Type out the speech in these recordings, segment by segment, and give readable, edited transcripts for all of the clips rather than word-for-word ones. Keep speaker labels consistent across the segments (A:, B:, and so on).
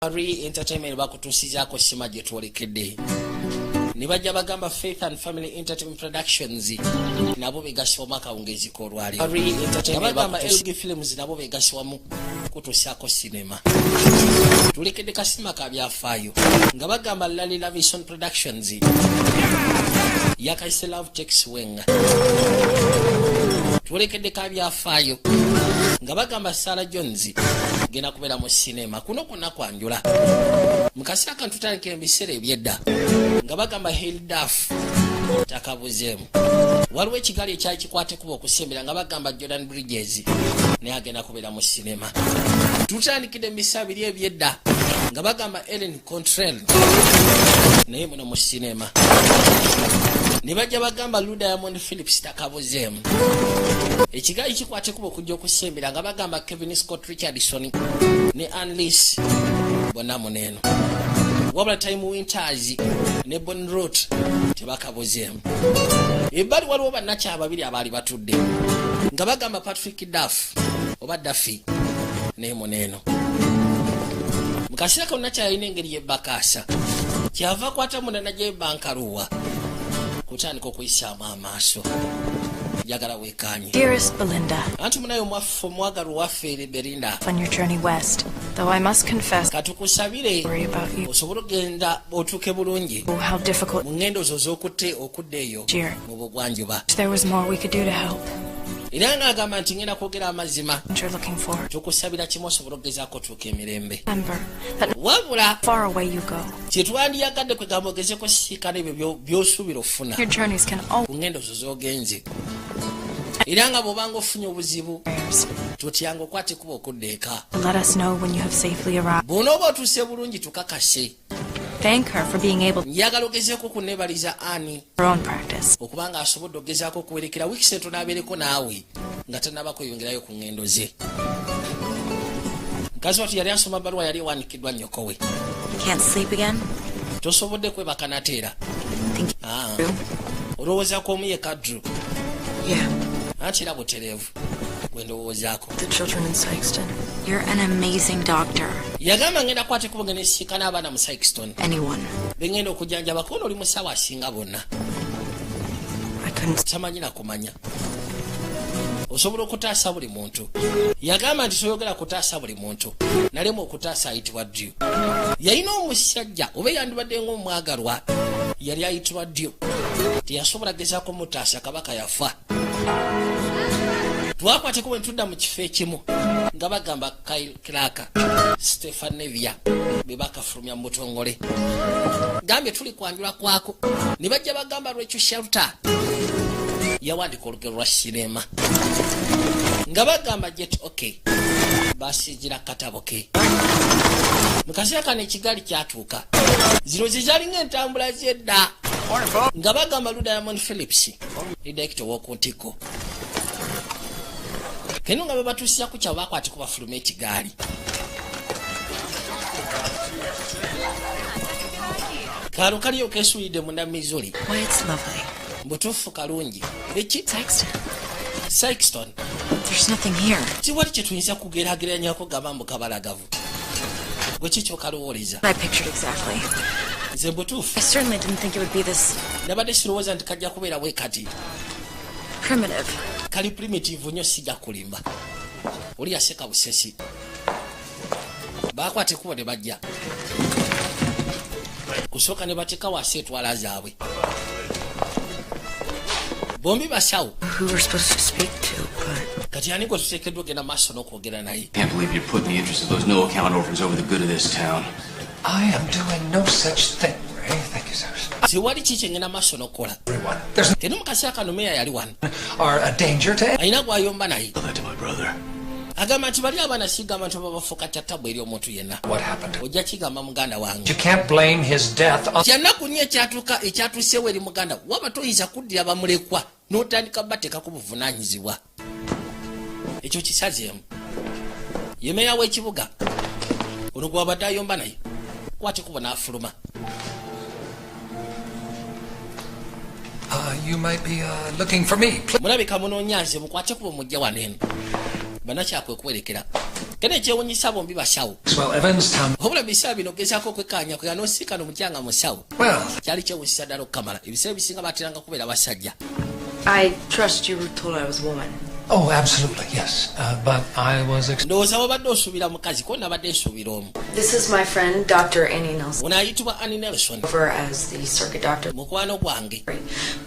A: Entertainment bakutuusizaako sima gye twolekedde ne bajja bagamba Faith and Family Entertainment Productions nabo begasibwa mu akawungeezi k'olwaleero bagamba LG Films nabo begasibwamu kutuusaako sinema tulekedde kasima ka byafaayo nga bagamba Lali Lavison Productions yakayise Love Takes Wenga tulekedde ka byafaayo nga bagamba Sarah Jones gena kubeera mu sinema kuno kuna kwanjula mukasi akantu tutandikira ebiseera ebyedda nga bagamba Hildaf takabuzeemu waliwo ekigali ekyali kikwate kuba okusembera nga bagamba Jordan Bridges naye agenda kubeera mu sinema tutandikidde ebiseera biri ebyedda nga bagamba Ellen Contrell naye muno mu sinema ne bajja bagamba Lou Diamond Phillips takabuzeemu ekigali kikwate kuba okujja okusembera nga bagamba Kevin Scott Richardson ne Annalise bonna muneeno wabula Time Winters ne Bonnie Root tebakabuzeemu ebbali waliwo bannakyala babiri abaali batudde nga bagamba Patrick Duff oba Duffy naye muneeno mu kaseera konnakyala alina engeri yebbakaasa kyava akwata munana gyebbankaluwa kutandika okuyisaamu amaaso njagala weekanye
B: Dearest Belinda,
A: anti munayo mwaffe omwagalwa waffe Belinda
B: on your journey west, though I must confess
A: katukusabire
B: worry about you.
A: osobola okgenda otuuke bulungi
B: Oh, how difficult.
A: mu ngendo zo z'okudda eyo
B: Dear,
A: mu bugwanjuba
B: there was more we could do to help.
A: era ng'agamba nti ngenda kwogera amazima
B: And you're looking for.
A: tukusabira kimu osobola okugezaako otuuka emirembe
B: Remember that
A: wabula
B: far away you go,
A: kyetwandiyagadde kwegamba ogezeko siikana ebyo by'osuubira ofuna
B: your journeys can always
A: ku ngendo zo z'ogenze era nga bw'obanga ofunye obuzibu tutyanga okwate kuba okudda eka
B: let us know when you have safely arrived.
A: bw'onooba otuuse bulungi tukakase
B: Thank her for being able to
A: njagala ogezeeko okuneebaliza ani
B: her own practice.
A: okubanga asobodde okugezaako okuwerekera wiiki eto n'abeereko naawe nga tannaba kweyongerayo ku ngendo ze mukazi watu yali asoma baluwa yali ewaanikiddwa nnyoko we
B: Can't sleep again?
A: tosobodde kwebaka nateera
B: Think
A: olowoozaako omu ye kadru
B: Yeah,
A: anti era butereevu gwe ndowoozaako
B: the children in Sykeston. You're an amazing doctor.
A: yagamba ngenda kwate kuba ngenda esiika n'abaana mu Sykeston
B: Anyone.
A: bengenda okujjanjaba kubona oli musawo asinga bonna
B: I couldn't.
A: tamanyi nakumanya osobola okutaasa buli muntu yagamba nti toyogera kutaasa buli muntu nalemu okutaasa ayitibwa ddyo yalina omusajja oba yandibadde ng'omwagalwa yali ayitibwa ddyo teyasobola gezaako mutaasa kabaka yafa twakwateko bwe ntudda mu kifo ekimu nga bagamba Clark Stephen Nevia be bakafulumya mu butongole gambye tuli kwanjula kwako ne bajja bagamba lwekyo shelter yawandika olugero lwa sinema nga bagamba jet okay basigira katabo ke mu kaseera kano ekigali kyatuuka zino zizalinga entambula z'edda nga bagamba Lou Diamond Phillips director w'oku ntiko keno nga bebatuusira ku kyabo bakwatiko bafuluma ekigaali kaalo kaliyo keesuulidde munda Missouri
B: Why, it's lovely.
A: mbutuufu kalungi eki
B: Sykeston.
A: Sykeston
B: There's nothing here.
A: tiwali kye tuyinza kugeraageranyako gamba mbu kabalagavu gwe kikyo kalowooleza
B: I pictured exactly.
A: nze mbutuufu
B: I certainly didn't think it would be this
A: nabadde sirowooza nti kajja kubeera bwe kati
B: primitive.
A: kali primitive nnyo sijja kulimba oli yaseka busesi bakwate kubo ne bajja kusooka ne bateeka wasi etwala zaabwe bombi basawo
B: Who we're supposed to speak to, but
A: kati ani gwe tuteekeddwa ogenda maaso n'okwogera naye
C: Can't believe you're putting the interests of those no account orphans over the good of this town.
D: I am doing no such thing, Ray. Thank you, sir.
A: tewali kiki engenda maaso n'okukola
D: Everyone. There's
A: era mu kaseera kano meya yali wano
D: are a danger to
A: alina gwayomba naye
C: Tell that to my brother.
A: agamba nti bali abaana sigamba nti babafuuka kyattabu eri omuntu yenna
D: what happened.
A: ojja kigamba muganda wange
D: You can't blame his death on
A: kyannaku nnyo ekyatuuseewo eri muganda waba toyinza kuddira bamulekwa n'otandika bateekako buvunaanyizibwa ekyo kisazeemu ye meeya w'ekibuga ono gwabadde ayomba naye kwate kuba n'afuluma
D: You might be looking for me.
A: mulabika munoonyanze mukwate kuba mujja wano eno banakyakwe kwerekera kene ekyewunyisa bombi basawo
D: Well, Evanstown.
A: obula biseera bino gezaako okwekkaanya kwega n'osiikana omutyanga musawo
D: Well,
A: kyali kyewunyisa ddala okukamala ebiseera bisinga bateranga kubeera basajja.
B: I trust you were told I was a woman.
D: oh, absolutely, yes. But I was
A: ndowooza wabadde osuubira mukazi ko nabadde nsuubira omu.
B: This is my friend, Dr. Annie Nelson,
A: ono ayitibwa Annie Nelson
B: over as the circuit doctor.
A: mukwano gwange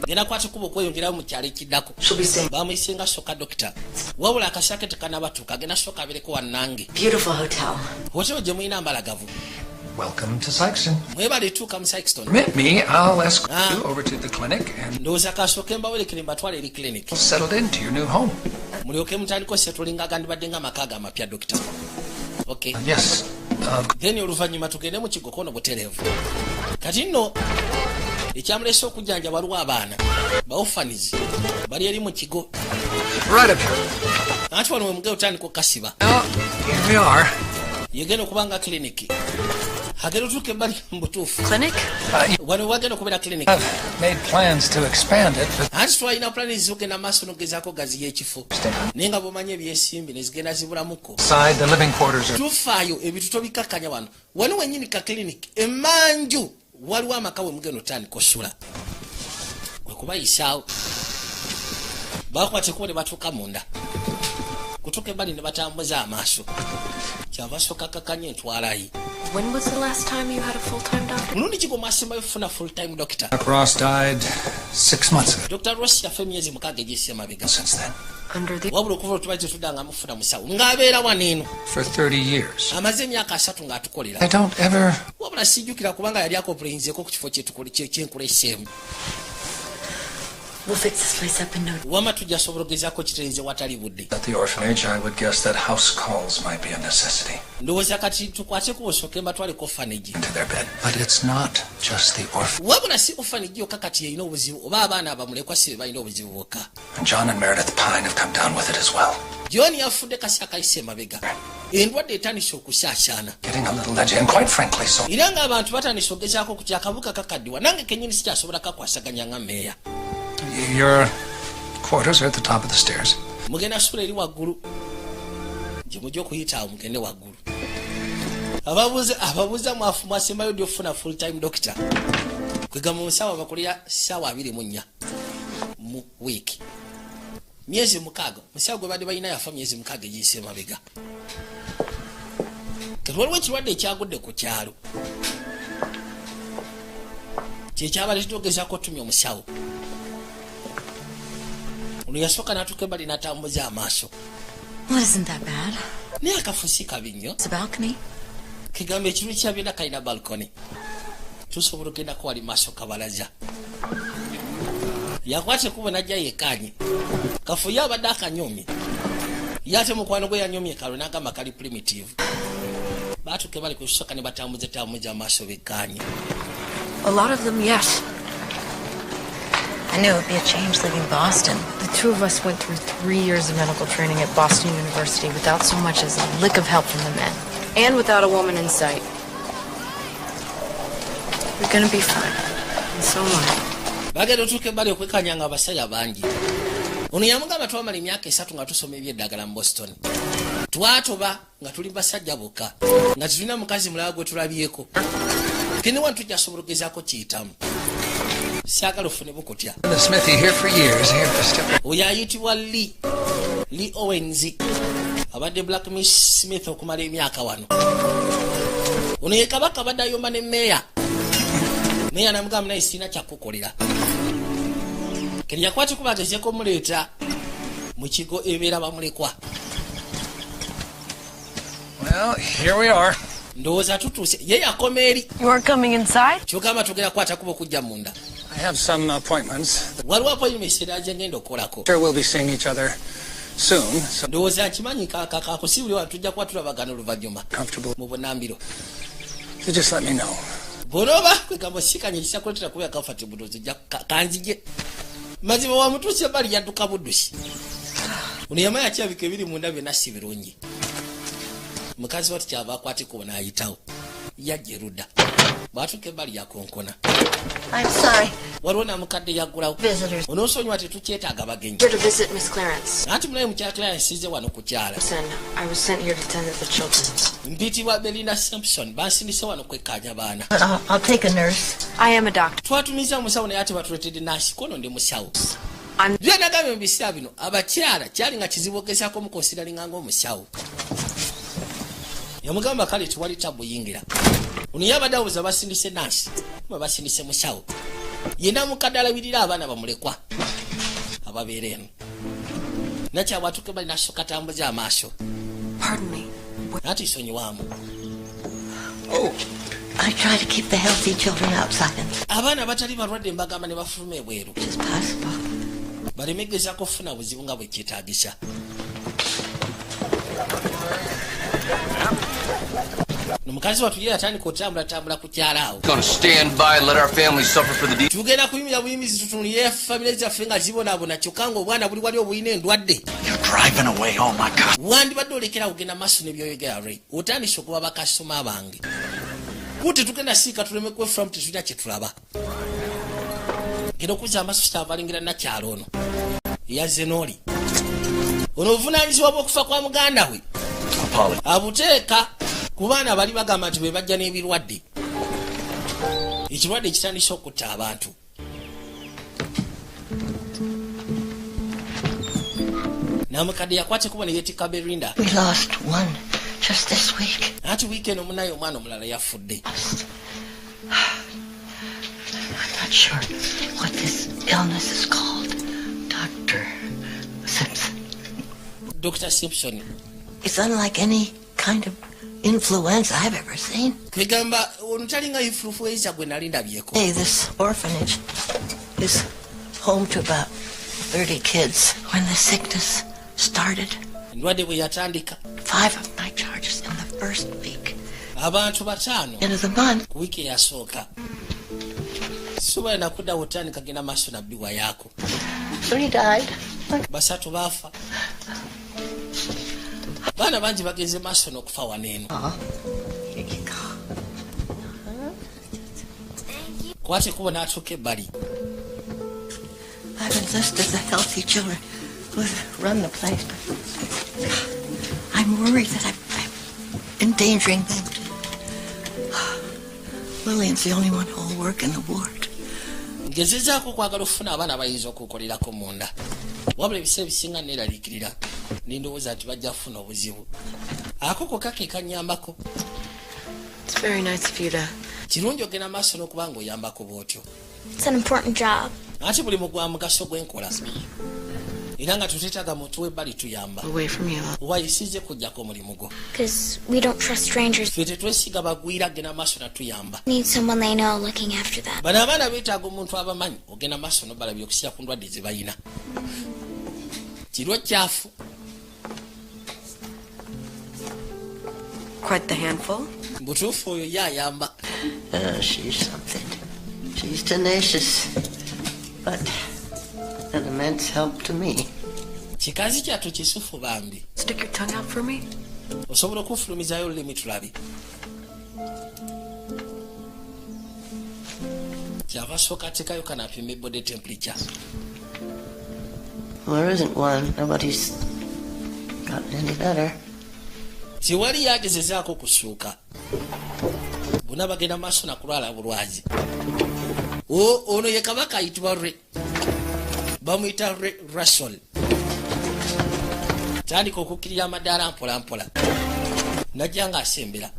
A: genda kwate kuba okweyongerayo mu kyalo ekiddako
B: She'll be staying.
A: bamuyisenga soka dokita wabula akasaake tekanabatuuka agenda soka abeereko wannange
B: Beautiful hotel.
A: hotero gye mulina mbalagavu
D: welcome to Sykeston.
A: mwebale etuuka mu Sykeston.
D: Permit me, I'll escort
A: Ah.
D: you over to the clinic and
A: ndowooza kasooke mbawerekere mbatwala eri clinic
D: settled into your new home.
A: mulyoke mutandiko setulinga gandibadde nga amaka amapya dokita. Okay.
D: Yes.
A: then oluvannyuma tugende mu kigo kono butereevu kati nno ekyamulese okujjanja waliwo abaana baofanizi bali eri mu kigo
D: Right up here.
A: anti wano wemugee otandika okasiba
D: Well, here we are.
A: yegenda okubanga kiliniki agenda otuuka ebbali mu butuufu
B: Clinic?
A: wano wagenda okubeera kiliniki
D: I've made plans to expand it, but
A: anti twalina pulani zizogenda maaso nogezaako gaziya ekifo naye nga bwomanye ebyesimbi nezigenda zibulamuko
D: inside the living quarters are
A: tufaayo ebintu tobikakkanya wano wano wenyini ka kiliniki emanju waliwo amaka we mugenda otandika osula kwekubayisaawo bakwatekubo ne batuuka munda kutuuka ebbali ne batambuza amaaso kyava soka kakkanya entwalayi.
B: When was the last time you had a full-time doctor?
A: mulundi kigo mwasembayo kufuna full time doctor.
D: Doc Ross died 6 months ago.
A: Dr. Ross yafa emyezi 6 egyesse emabega
D: Since then,
B: Under the...
A: wabula okuva lwe tetudanga amufuna musawo ng'abeera waneeno
D: for 30 years.
A: amaze emyaka 3 ng'atukolera
D: I don't ever.
A: wabula sijjukira kubanga yali akopulayinzeeko ku kifo kyenkuleseemu.
B: We'll fix this place up in no time.
A: wama tujja sobola ogezaako kitereeze watali budde.
D: At the orphanage, I would guess that house calls might be a necessity
A: ndowooza kati tukwateko osooke mbatwaleko orphanage.
D: into their bed. But it's not just the orphan.
A: wabula si orphanage yokka kati yeyina obuzibu oba abaana abamulekwa si be balina obuzibu bwokka.
D: And John and Meredith Pine have come down with it as well.
A: John yafudde kasi akayise emabega endwadde etandise okusaasaana
D: Getting a little edgy, and quite frankly, so.
A: era ng'abantu batandise ogezaako okutya akabuga kakaddiwa nange kenyini sikyasobola kakwasaganya nga mmeeya.
D: Your quarters are at the top of the stairs.
A: mugenda sula eri waggulu gye mujja okuyita awo mugende waggulu. ababuuza mwasembayo ddi okufuna full time doctor kwegamba musawo bakolera ssaawa 24 mu wiiki myezi 6 musawo gwe badde balina yafa myezi 6 egiyise emabega. kati waliwo ekirwadde ekyagudde ku kyalo kyekyabale kitogezaako otumya omusawo ono yasooka n'atuuka ebbali n'atambuza amaaso.
B: Well, isn't that bad?
A: naye akafu si kabi nnyo
B: It's a balcony.
A: kigamba ekiru kyabyonna kalina balkoni tusobola ogendako wali maaso kabalaza yakwata ekubo najja yekanye kafu ye abadde akanyomye ye ate mukwano gwe yanyomye kalwe n'agamba kali primitive baatuke bali kusooka ne batambuza amaaso bekkanye.
B: A lot of them, yes. I knew it would be a change leaving Boston. The two of us went through 3 years of medical training at Boston University without so much as a lick of help from the men. And without a woman in sight. We're gonna be fine. And so am I.
A: bagenda otuuka ebbali okwekanya nga abasajja bangi. ono yamugamba twamala emyaka 3 nga tusoma ebyeddagala mu Boston. twatoba nga tuli basajja bokka nga tetulina mukazi mulala gwe tulabyeko kene wano tujja sobola ogezaako kiyitamu siagala ofune bukutya.
D: The Smithy here for years. Here for step.
A: oyo ayitibwa Lee Owens abadde Black Miss Smith okumala emyaka wano. ono ye kabaka abadde ayomba ne meeya namugamba naye sirina kyakukolera kene yakwate kuba agezeeko muleeta mu kigo ebeera bamulekwa.
D: Well, here we are.
A: ndowooza tutuuse ye yakoma eri
B: You aren't coming inside?
A: kyogamba tugenda kukwata kuba okujja munda.
D: I have some appointments.
A: waliwo appointments era gye ngenda okukolako.
D: Sure, we'll be seeing each other soon. So
A: ndowooza nkimanyi kakusibuli wano tujja kuba tulabagana oluvannyuma
D: comfortable.
A: mu bunambiro.
D: So just let me know.
A: bw'onooba kwegamba sikanye kisakuletera kubeera kafati budozi kanzije mazima wamutuuse bali yadduka buddusi. ono yamanya kyabika ebiri munda byonna si birungi. mukazi wati kyava akwateko n'ayitawo yajja erudda bwatuuka ebbali yakonkona
B: I'm sorry.
A: waliwo namukadde yaggulawo
B: Visitors.
A: onoosonyiwa tetukyetaaga bagenyi
B: Here to visit Miss Clarence.
A: anti mulabe mukyala Clarence nsize wano kukyala
B: I was sent here to tend to the children.
A: mpitibwa Belinda Simpson bansindise wano kwekkaanya baana
B: I'll take a nurse. I am a doctor.
A: twatumiza musawo naye ate batuletedde nasi kono ndi musawo
B: I'm
A: byenagambye mu biseera bino abakyala kyali nga kizibu ogezaako mukonsiralinga ng'omusawo yamugamba kale tewali tabuyingira ono yabadde abuuza basindise nasi ba basindise musawo yena mukadde alabirira abaana bamulekwa ababeera eno nakyabwatuke bali nasooka tambuza amaaso
B: Pardon me.
A: ati sonyiwaamu
B: I try to keep the healthy children outside
A: abaana batali balwadde mbagamba ne bafuluma ebweru
B: as possible.
A: balemegezaako okufuna buzibu nga bwe kyetaagisa nomukazi wattu ye yatandika otambulatambula ku kyalaawo
C: Gonna stand by and let our family suffer for the deed.
A: tugenda kuyimira buyimizi tutunulire famire zaffe nga zibonaabona kyokka nga obwana buli wali obulina endwadde
E: You're driving away. Oh my God.
A: wandibadde olekera kugenda maaso nebyoyogera re otandise okuba bakasitoma bange ku tetugenda siika tuleme kwefulamu tetulina kyetulaba genda okuza amaaso kitavalingira nakyalo ono eya zenoli ono obuvunanyizibwa bw'okufa kwa muganda we
E: Apology.
A: abuteeka ku baana bali bagamba nti be bajja n'ebirwadde ekirwadde ekitandise okutta abantu namukadde yakwate kuba ne yeetikka Belinda
B: We lost one just this week.
A: anti wiiki eno munaye omwana omulala yafudde
B: I'm not sure what this illness is called. Dr. Simpson.
A: Dr. Simpson
B: It's unlike any kind of influenza I've ever seen.
A: kwegamba ono talinga influenza gwe nali ndabyeko
B: Hey, this orphanage is home to about 30 kids. When the sickness started,
A: endwadde bwe yatandika
B: 5 of my charges in the first week.
A: abantu 5
B: End of the month,
A: ku wiiki eyasooka sobola nakuddawo otandika genda maaso nabbiwa yaako
B: 3 died.
A: 3 baafa baana bangi bagenze maaso n'okufa waneeno
B: Here you go.
A: kwate kubo n'atuuka ebbali
B: I've enlisted the healthy children who run the place, but I'm worried that I'm endangering them. Lillian's the only one who'll work in the ward.
A: ngezezaako okwagala okufuna abaana bayinza okukolerako munda wabula ebiseera ebisinga neeraliikirira nindowooza nti bajja kufuna obuzibu akoko kake kanyambako
B: It's very nice of you to...
A: kirungi ogenda maaso n'okuba nga oyambako bw'otyo
F: It's an important job.
A: ate buli mugwa mugaso gwenkola era nga tuteetaaga muntu w'ebbali tuyamba
B: Away from you.
A: wayisize kujjako omulimu gwo
F: Because we don't trust strangers.
A: ffe tetwesiga bagwira genda maaso natuyamba
F: Need someone they know looking after them.
A: bano abaana beetaaga omuntu abamanyi ogenda maaso nobalabira okusinga ku ndwadde ze balina kirwa kyafu
B: Quite the handful.
A: butuufu oyo ye ayamba
B: She's something. She's tenacious, but an immense help to me.
A: kikazi kyattu kisufu bambi
B: Stick your tongue out for me.
A: osobola okufulumizayo olulimi tulabe kyava sooka atekayo kanapima body temperature
B: There isn't one. Nobody's gotten any better.
A: tewali yagezezaako kusuuka bonna bagenda maaso nakulwala bulwazi ono ye kabaka ayitibwa re bamuyita Russell tandika okukkirira amadaala mpolampola najja nga asembera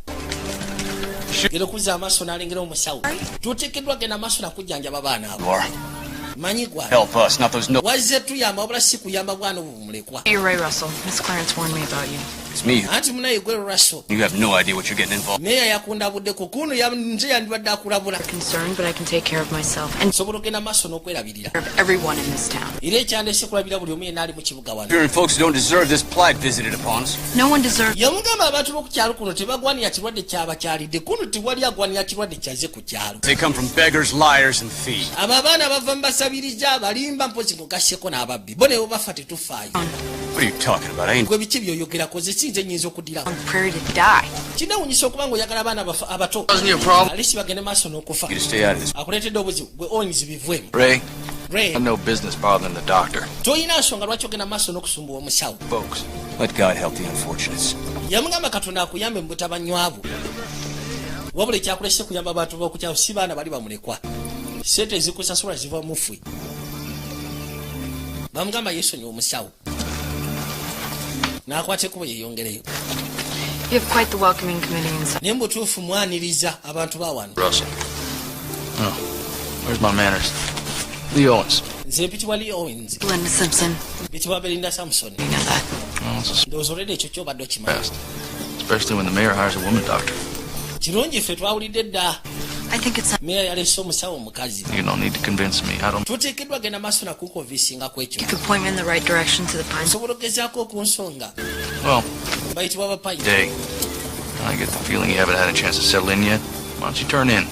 A: gera okuzza amaaso n'alengera omusawo tuteekeddwa genda amaaso nakujjanjaba baana abo
C: Laura,
A: manyi gwa
C: help us, not those no.
A: wazze tuyamba wabula si kuyamba bwana obwo bumulekwa
G: You're Ray Russell. Miss Clarence warned me about you.
C: It's me.
A: anti munaye gwe Russell
C: You have no idea what you're getting involved.
A: meeya yakundabuddeko kuno nze yandibadde akulabula
G: Concerned, but I can take care of myself and
A: nsobola okgenda maaso n'okwerabirira
G: of everyone in this town.
A: era ekyandese kulabira buli omu yenna ali mu kibuga wano.
C: Fearing folks who don't deserve this plague visited upon us.
G: No one deserves.
A: Yamugamba abantu b'oku kyalo kuno tebagwanira kirwadde kyabakyalidde, kuno tewali agwanira kirwadde kyaze ku kyalo.
C: They come from beggars, liars, and thieves.
A: Abo abaana bava mu basabiriza abalimba mpozi mugasseko n'ababbi bo ne bo bafa tetufaayo.
C: What are you talking about? I ain't.
A: Gwe biki by'oyogerako ze sinze nnyinza okuddirawo.
G: On the prairie to die.
A: Kinawunyisa okuba ng'oyagala abaana abato
C: Wasn't your problem?
A: alisi bagende maaso n'okufa.
C: You to stay out of this.
A: Akuleetedde obuzibu gwe Owens bivwemu.
E: Ray,
A: Ray,
E: I've no business bothering the doctor.
A: toyina nsonga lwaki ogenda maaso n'okusumbuwa omusawo.
E: Folks,
C: Let God help the unfortunates.
A: Yamugamba Katonda akuyambe mu butabanywavu. Wabula ekyakulese kuyamba abantu b'oku kyalo si baana bali bamulekwa. Sente ezikusasula ziva mu ffe. Bamugamba Yesu ni omusawo. N'akwata ekkubo yeeyongereyo.
G: You have quite the welcoming committee inside.
A: Naye mu butuufu mwaniriza abantu ba wano.
E: Russell. Oh, where's my manners? Lee Owens.
A: Nze mpitibwa Lee Owens.
G: Linda Simpson.
A: Mpitibwa Belinda Samson.
G: You know that.
E: Oh, it's a
A: Ndowooza olwedde ekyo ky'obadde okimanyi.
E: best. Especially when the mayor hires a woman doctor.
A: Kirungi ffe twawulidde dda.
G: I think it's.
A: Meya yaleese omusawo omukazi.
E: You don't need to convince me. I don't.
A: Tuteekeddwa genda maaso nakukoviisinga ku ekyo.
G: You could point me in the right direction to the pines.
A: Osobola okugezaako okunsonga.
E: Well,
A: Bayitibwa bapayi.
E: Day. I get the feeling you haven't had a chance to settle in yet. Why don't you turn in?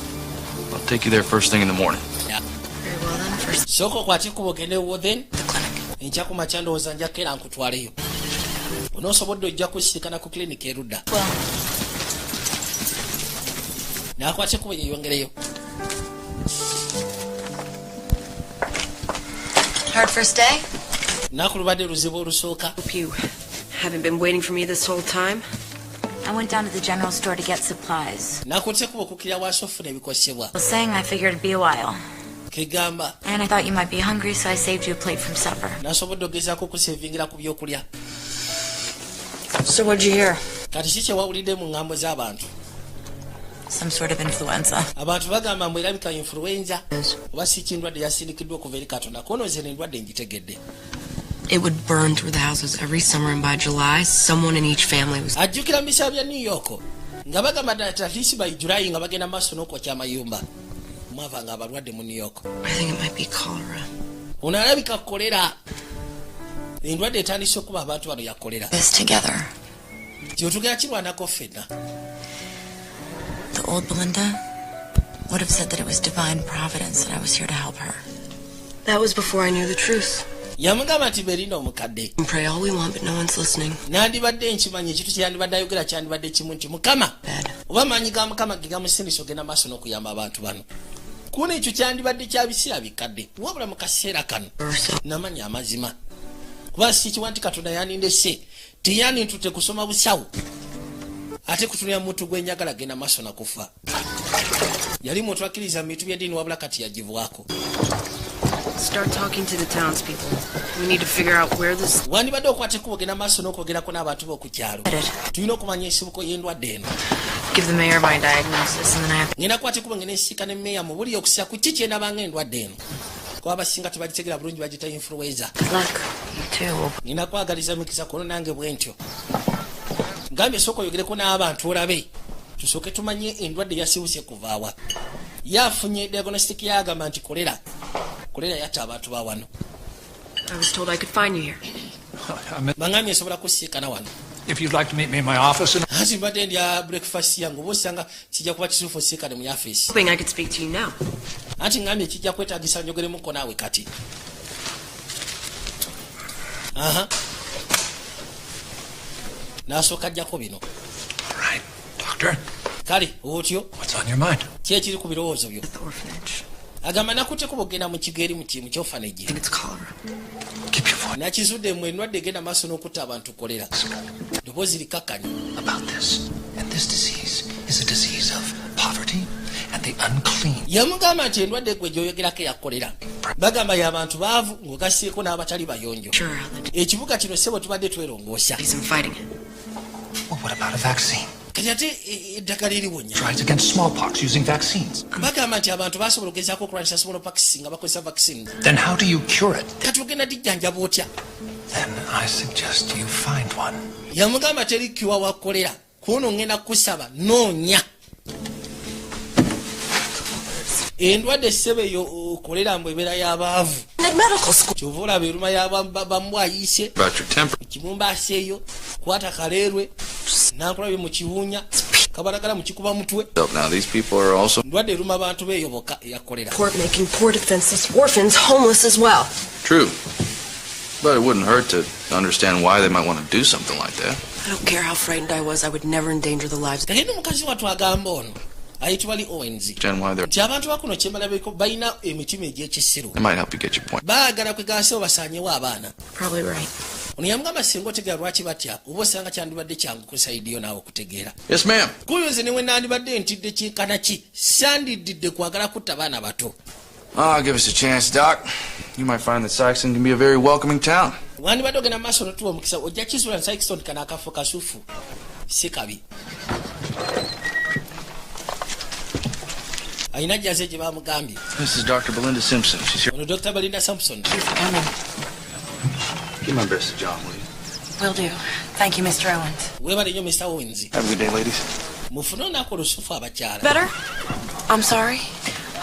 E: I'll take you there first thing in the morning.
G: Very well then. First,
A: Sooka okwate ekkubo ogende Wothen.
G: the clinic.
A: Enkya ku makya ndowooza njakko era nkutwaleyo. Onoosobodde ojja kusisinkana ku klinika erudda.
G: Well,
A: N'akwata ekkubo yeeyongereyo.
B: Hard first day?
A: Nnaku lubadde luzibu olusooka.
H: Hope you haven't been waiting for me this whole time.
F: I went down to the general store to get supplies.
A: N'akwata ekkubo okukkirira wansi ofuna ebikosebwa.
F: I was saying I figured it'd be a while.
A: Kegamba
F: And I thought you might be hungry, so I saved you a plate from supper.
A: n'asobodde okugezaako okusevingira ku byokulya.
H: So what'd you hear?
A: Kati ki kye wawulidde mu ŋŋambo z'abantu?
B: Some sort of influenza.
A: Abantu bagamba mbu erabika influenza oba si kindwadde yasindikiddwa okuva eri Katonda kono nze n'endwadde ngitegedde.
H: It would burn through the houses every summer, and by July, someone in each family was.
A: Ajjukira mu biseera bya New York nga bagamba tatisi by July nga bagenda maaso n'okwokya amayumba. Mwava nga abalwadde mu New York.
H: I think it might be cholera.
A: Ono alabika kolera. Endwadde etandise okuba abantu bano ya kolera.
B: This together.
A: Kyotugera kirwanako ffenna.
B: The old Belinda would have said that it was divine providence that I was here to help her.
H: That was before I knew the truth.
A: Yamugamba nti Belinda omukadde.
H: We can pray all we want, but no one's listening.
A: Nandibadde nkimanyi ekintu kye yandibadde ayogera kyandibadde kimu nti Mukama
H: Bad.
A: oba maanyi ga Mukama ge gamusindisa ogenda maaso n'okuyamba abantu bano. Kuno ekyo kyandibadde kya biseera bikadde wabula mu kaseera kano
H: Ursa.
A: namanya amazima. Kuba sikiwa nti Katonda yanindese teyandintute kusoma busawo ate kutunira muntu gwe njagala genda maaso nakufa. Yali muntu akkiriza mu bintu by'eddiini wabula kati yagivwako.
H: Start talking to the townspeople. We need to figure out where this.
A: Wandibadde okwata ekkubo ogenda maaso n'okwogerako n'abantu b'oku kyalo. Tulina okumanya ensibuko y'endwadde eno.
G: Give the mayor my diagnosis, and then I have.
A: Ngenda kwata ekkubo ngenda nsisiika ne mmeeya mu buli okusira ku kiki endabanga endwadde eno. Kuba abasinga tebagitegera bulungi bagita influenza.
G: Good luck. You too.
A: Ngenda kwagaliza mikisa kono nange bwe ntyo. Ngambye sooka oyogereko n'abantu olabe. Tusooke tumanye endwadde yasibuse kuvaawa. Yafunye diagnostic yagamba nti kolera. Kolera yatta abantu ba wano.
H: I was told I could find you here.
A: Bangambye nsobola kusiikana wano.
D: If you'd like to meet me in my office, and
A: Anti mbadde ndya breakfast yange oba osanga kijja kuba kituufu osiikane mu yafeesi.
H: Hoping I could speak to you now.
A: Anti ngambye kijja kwetaagisa njogeremuko naawe kati. Aha. N'asooka ajjako bino.
D: all right, doctor,
A: Kale otyo
D: what's on your mind?
A: ki ekiri ku birowoozo byo?
H: The orphanage.
A: Agamba nakutteko bw'ogenda mu kigo eri mu kyofanegi.
H: I think it's cholera.
D: Keep your voice
A: Nakizudde mu endwadde egenda maaso n'okutta abantu kolera. Ddoboozi likkakkanye.
D: about this. And this disease is a disease of poverty and the unclean.
A: Yamugamba nti endwadde gwe gy'oyogerako eya kolera. Bagamba y'abantu baavu ng'ogasseeko n'abatali bayonjo.
H: Sure, I'll
A: Ekibuga kino ssebo tubadde twerongoosa.
H: let you fighting it.
D: Well, what about a vaccine?
A: Kati ate eddagala eriwonya.
D: Tries against smallpox using vaccines.
A: Bagamba nti abantu basobola okugezaako okulwanyisa smallpox nga bakozesa vaccine.
D: Then how do you cure it?
A: Kati ogenda dijjanjaba otya?
D: Then I suggest you find one.
A: Yamugamba teri kiwa wa kolera. Kuno ngenda kusaba noonya. endwadde ssebe eyo okolera mbu ebeera y'abaavu kyova olaba eruma y'abamubwayise kimumbaaseeyo kwata kaleerwe nankulabye mu kiwunya kabalagala mu kikuba mutwe ndwadde eruma abantu beeyo bokka eyakolera.
H: Making poor defenseless orphans homeless as well.
E: True. But it wouldn't hurt to understand why they might want to do something like that.
H: I don't care how frightened I was, I would never endanger the lives.
A: Kakene mukazi wattu agamba ono ayitibwa li Owens nti abantu bakuno kyemalabeko balina emitima egy'ekisiru baagala kwegansewo basaanyewo abaana.
H: Probably right.
A: Ono yamugamba singa otegeera lwaki batya oba osanga kyandibadde kyangu kusaidiyo naawe okutegeera.
E: Yes, ma'am.
A: Kuyo nze newe nandibadde ntidde kyenkana ki sandiddidde kwagala kutta baana bato.
E: Give us a chance, Doc. You might find that Saxon can be a very welcoming town.
A: Wandibadde ogenda maaso notuwa omukisa ojja kisuula Saxon kana akafo kasufu si kabi. Ayina jaze gye bamugambye.
E: This is Dr. Belinda Simpson. She's here.
A: Ono Dr. Belinda Simpson.
E: Give my best to John, will you?
G: Will do. Thank you, Mr. Owens.
A: Weebale nnyo Mr. Owens.
E: Have a good day, ladies.
A: Mufune olunaku olusufu abakyala.
G: Better? I'm sorry.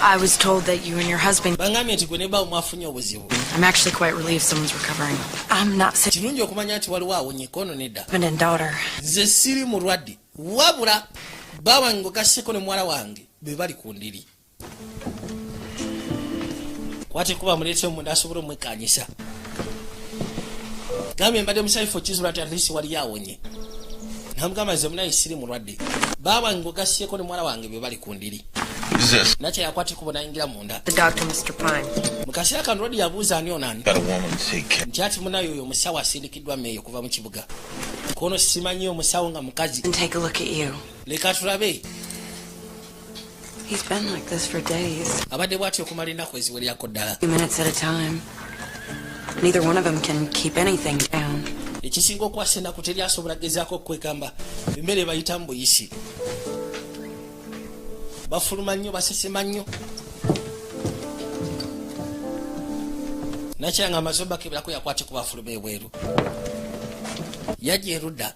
G: I was told that you and your husband...
A: Bangambye nti gwe ne bawo mwafunye obuzibu.
G: I'm actually quite relieved someone's recovering. I'm not sick.
A: Kirungi okumanya nti waliwo awonyeko ono nedda.
G: Husband and daughter.
A: Nze siri mulwadde wabula bawange ogasseko ne muwala wange be bali ku ndiri. Kwate kuba muleete munda asobole omwekanyisa. Gambye mbadde musayifo kizula ati at least wali awonye. Namugamba nze munaye siri mulwadde. Bawange ogasseko ne muwala wange be bali ku ndiri. Nacha yakwate kubo nayingira munda.
H: The doctor, Mr. Pine.
A: Mukasira kan rodi yabuuza ani onani.
D: Got a woman sick.
A: Nti ati munayo oyo omusawo asindikiddwa meeyo kuva mu kibuga. Kono simanyi omusawo nga mukazi.
G: And take a look at you.
A: Leka tulabe.
G: He's been like this for days.
A: Abadde bw'atyo okumala ennaku eziwererako ddala.
G: 2 minutes at a time. Neither one of them can keep anything down.
A: Ekisinga okwasa ennaku teri asobola gezaako okwegamba emmere bayitamu buyisi. Bafuluma nnyo basesema nnyo. Nakyanga amazoba kebirako yakwate ku bafuluma ebweru. Yajja erudda.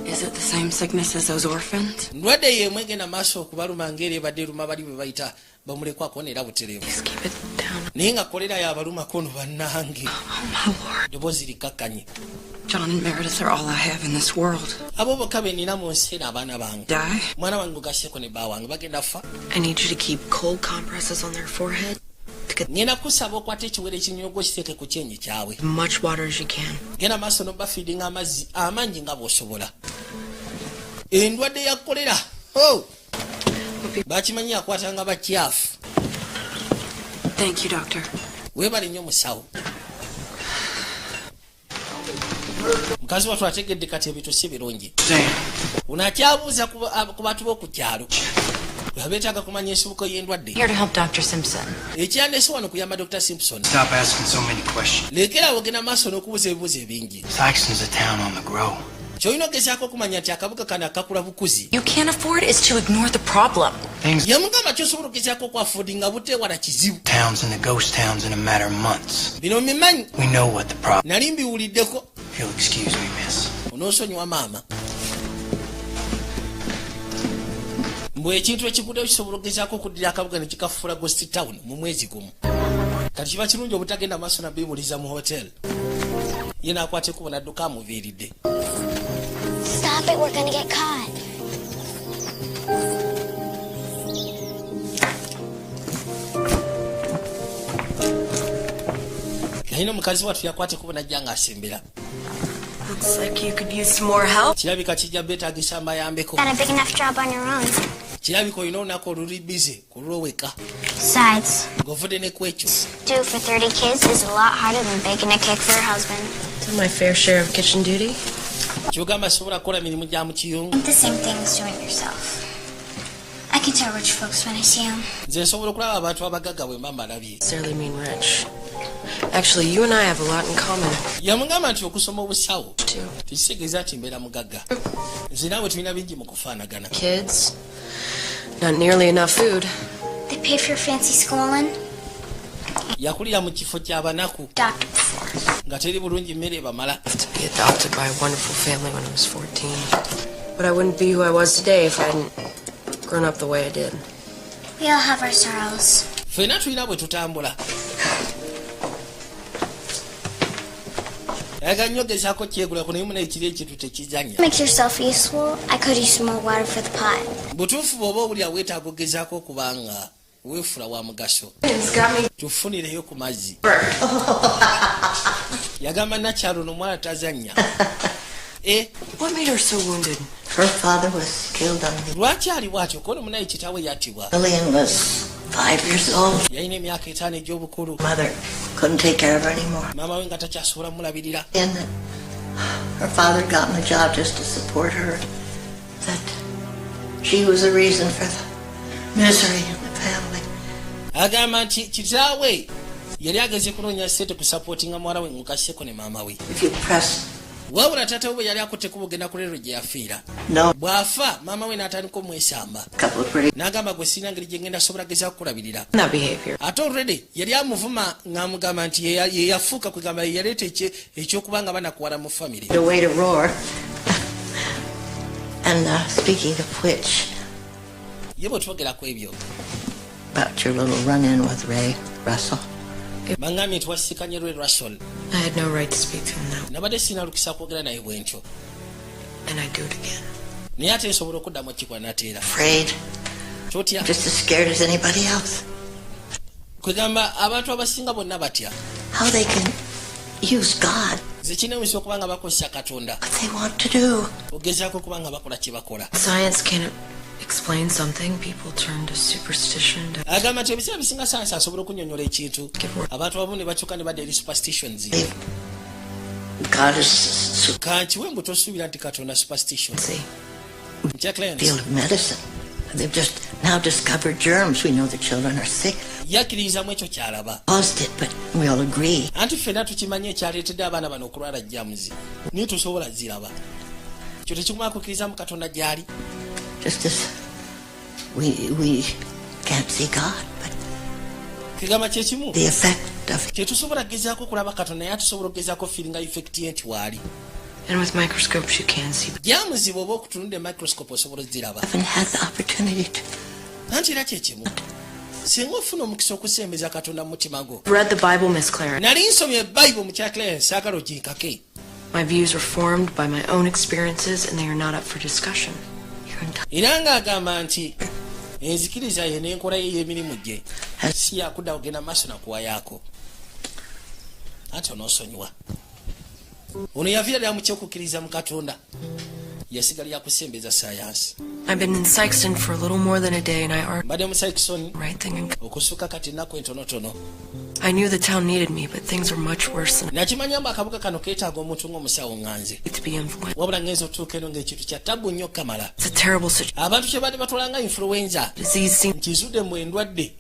G: Is it the same sickness as those orphans?
A: Ndwadde yeemwe egenda maaso okubaluma ngeri ebadde eruma bali bwe bayita bamulekwako neera butereevu. Naye nga kolera yabalumako ono bannange. Ddoboozi likkakkanye.
G: John and Meredith are all I have in this world.
A: Abo bokka be nina mu nsi eno abaana bange.
G: Die?
A: Mwana wange ogasseko ne baawange bagenda fa.
H: I need you to keep cold compresses on their forehead.
A: Ngenda kusaba okwata ekiwere ekinyonyogo kiteeke ku kyenyi kyabwe.
H: As much water as you can.
A: Genda maaso n'obafiidinga amazzi amangi nga bw'osobola. Endwadde ya kolera. Bakimanyi akwatanga bakyafu.
G: Thank you, doctor.
A: Weebale nnyo musawo. Mukazi wattu ategedde kati ebintu si birungi. Unakyabuuza ku bantu b'oku kyalo. Beetaaga kumanya ensibuko y'endwadde.
B: Here to help Dr. Simpson.
A: Ekyandeese wano kuyamba Dr. Simpson.
D: Stop asking so many questions.
A: Lekera ogenda maaso n'okubuuza ebibuuzo ebingi.
D: Saxon's a town on the grow.
A: Kyolina ogezaako okumanya nti akabuga kano akakula bukuzi.
B: You can't afford is to ignore the problem.
A: Yamugamba kyosobola ogezaako okwafuudinga buteewala kizibu.
D: Towns and the ghost towns in a matter of months.
A: Bino mbimanyi.
D: We know what the problem.
A: Nali mbiwuliddeko.
D: If you'll excuse me, miss.
A: Onoosonyiwa maama. Mbwe ekintu ekiguddeyo kisobola ogezaako okuddira akabuga ne kikafuula ghost town mu mwezi gumu. Kati kiba kirungi obutagenda maaso na bimuliza mu hotel. Ye n'akwata ekkubo n'adduka amuviiridde.
I: Stop it, we're gonna get caught.
A: Nayina omukazi wattu yakwata ekkubo n'ajja ng'asembera.
H: Looks like you could use some more help.
A: Kirabika kijja beetaagisa amayambeko.
I: Got a big enough job on your own.
A: Kirabika olina olunaku oluli bize ku lw'oweka.
I: Besides,
A: ng'ovudde ne ku ekyo.
I: do for 30 kids is a lot harder than baking a cake for your husband.
H: Do my fair share of kitchen duty.
A: Kyogamba sobola kukola mirimu gya mu kiyungu.
I: The same thing as doing yourself. I can tell rich folks when I see them.
A: Nze nsobola okulaba abantu abagagga bwe mba mbalabye.
H: Necessarily mean rich. Actually, you and I have a lot in common.
A: Yamugamba nti okusoma obusawo tekitegeeza nti mbeera mugagga. Nze naawe tulina bingi mu kufaanagana.
H: Kids, not nearly enough food.
I: They pay for your fancy schooling.
A: Yakulira mu kifo ky'abanaku
I: Doctor before.
A: nga teri bulungi mmere ebamala.
H: To be adopted by a wonderful family when I was 14. But I wouldn't be who I was today if I hadn't grown up the way I did.
I: We all have our sorrows.
A: Ffenna tulina bwe tutambula. Yaga nnyo gezaako kyegulako naye muna ekiri ekintu tekizanya.
I: Make yourself useful. I could use some more water for the pot.
A: Butuufu bw'oba obulya weetaaga ogezaako okubanga weefula wa mugaso. Tufunireyo ku mazzi. Yagamba nakyalo n'omwana tazanya.
H: What made her so wounded?
J: Her father was killed on the...
A: Lwaki ali bw'atyo kono munaye kitaawe yattibwa.
J: Lillian was 5 years old.
A: Yalina emyaka 5 egy'obukulu.
J: Mother couldn't take care of her anymore.
A: Maama we nga takyasobola mulabirira.
J: And her father got in a job just to support her. That she was the reason for the misery in the family.
A: Agamba nti kitaawe yali ageze kunoonya ssente ku supportinga muwala we mukasseko ne maama we.
J: If you press...
A: wabula taata we bwe yali akutteko bugenda ku leero gye yafiira.
J: No.
A: Bw'afa maama we n'atandika omwesamba.
J: Couple of pretty...
A: n'agamba gwe sirina ngeri gye ngenda sobola gezaako kulabirira.
H: That behavior.
A: Ate already yali amuvuma ng'amugamba nti ye yafuuka kwegamba ye yaleeta ekyokuba nga banakuwala mu famire.
J: The way to roar. And speaking of which...
A: ye bwe twogerako ebyo.
J: About your little run-in with Ray Russell.
A: Bangambye nti wasikanye Ray Russell.
H: I had no right to speak to him now.
A: Nabadde sirina lukisa kwogera naye bwe ntyo.
H: And I'd do it again.
A: Naye ate nsobola okuddamu ekikwa nateera.
J: Afraid.
A: Totya.
J: Just as scared as anybody else.
A: Kwegamba abantu abasinga bonna batya.
J: How they can use God.
A: Ze kinewusa okuba nga bakozesa Katonda.
J: What they want to do.
A: Ogezaako okuba nga bakola kye bakola.
H: Science can't explain something. People turn to superstition.
A: Agamba nti ebiseera bisinga sayansi asobola okunyonnyola ekintu. Abantu abamu ne bakyuka ne badda eri superstitions.
J: God is...
A: Kanti we mbu tosuubira nti Katonda superstitions. Jacqueline.
J: Field of medicine. They've just now discovered germs. We know the children are sick.
A: Yakkirizamu ekyo kyalaba.
J: Caused it, but we all agree.
A: Anti ffenna tukimanyi ekyaleetedde abaana bano okulwala jamuzi. Niye tosobola ziraba. Kyo tekikumala kukkirizamu Katonda gy'ali.
J: Just as we can't see God, but
A: kigamba kye kimu.
J: The effect of it.
A: Tetusobola gezaako okulaba Katonda naye tusobola okugezaako feelinga effect ye nti waali.
H: And with microscopes you can see.
A: Jamuzi bw'oba okutunudde microscope osobola oziraba.
J: Haven't had the opportunity to.
A: Anti era kye kimu. Singa ofuna omukisa okusembeza Katonda mu mutima gwo.
H: Read the Bible, Miss Clarence.
A: Nali nsomye Bible mu kya Clarence saagala oginkake.
H: My views are formed by my own experiences and they are not up for discussion.
A: Era ng'agamba nti enzikiriza ye n'enkola ye y'emirimu gye si yakudda kugenda maaso na kuwayaako. Ate onoosonyiwa. Ono yaviira ddala mu ky'okukkiriza mu Katonda. Yasigala yakusembeza sayansi.
H: I've been in Sykeston for a little more than a day and I are
A: mbadde mu Sykeston
H: right thing.
A: Okusuka kati ennaku entonotono.
H: I knew the town needed me, but things are much worse than
A: nakimanya mba akabuga kano keetaaga omuntu ng'omusawo nganze. Wabula ngenza otuuka eno ng'ekintu kya tabu nnyo kamala.
H: It's a terrible situation.
A: Abantu kye badde batwalanga influenza. Nkizudde mu endwadde.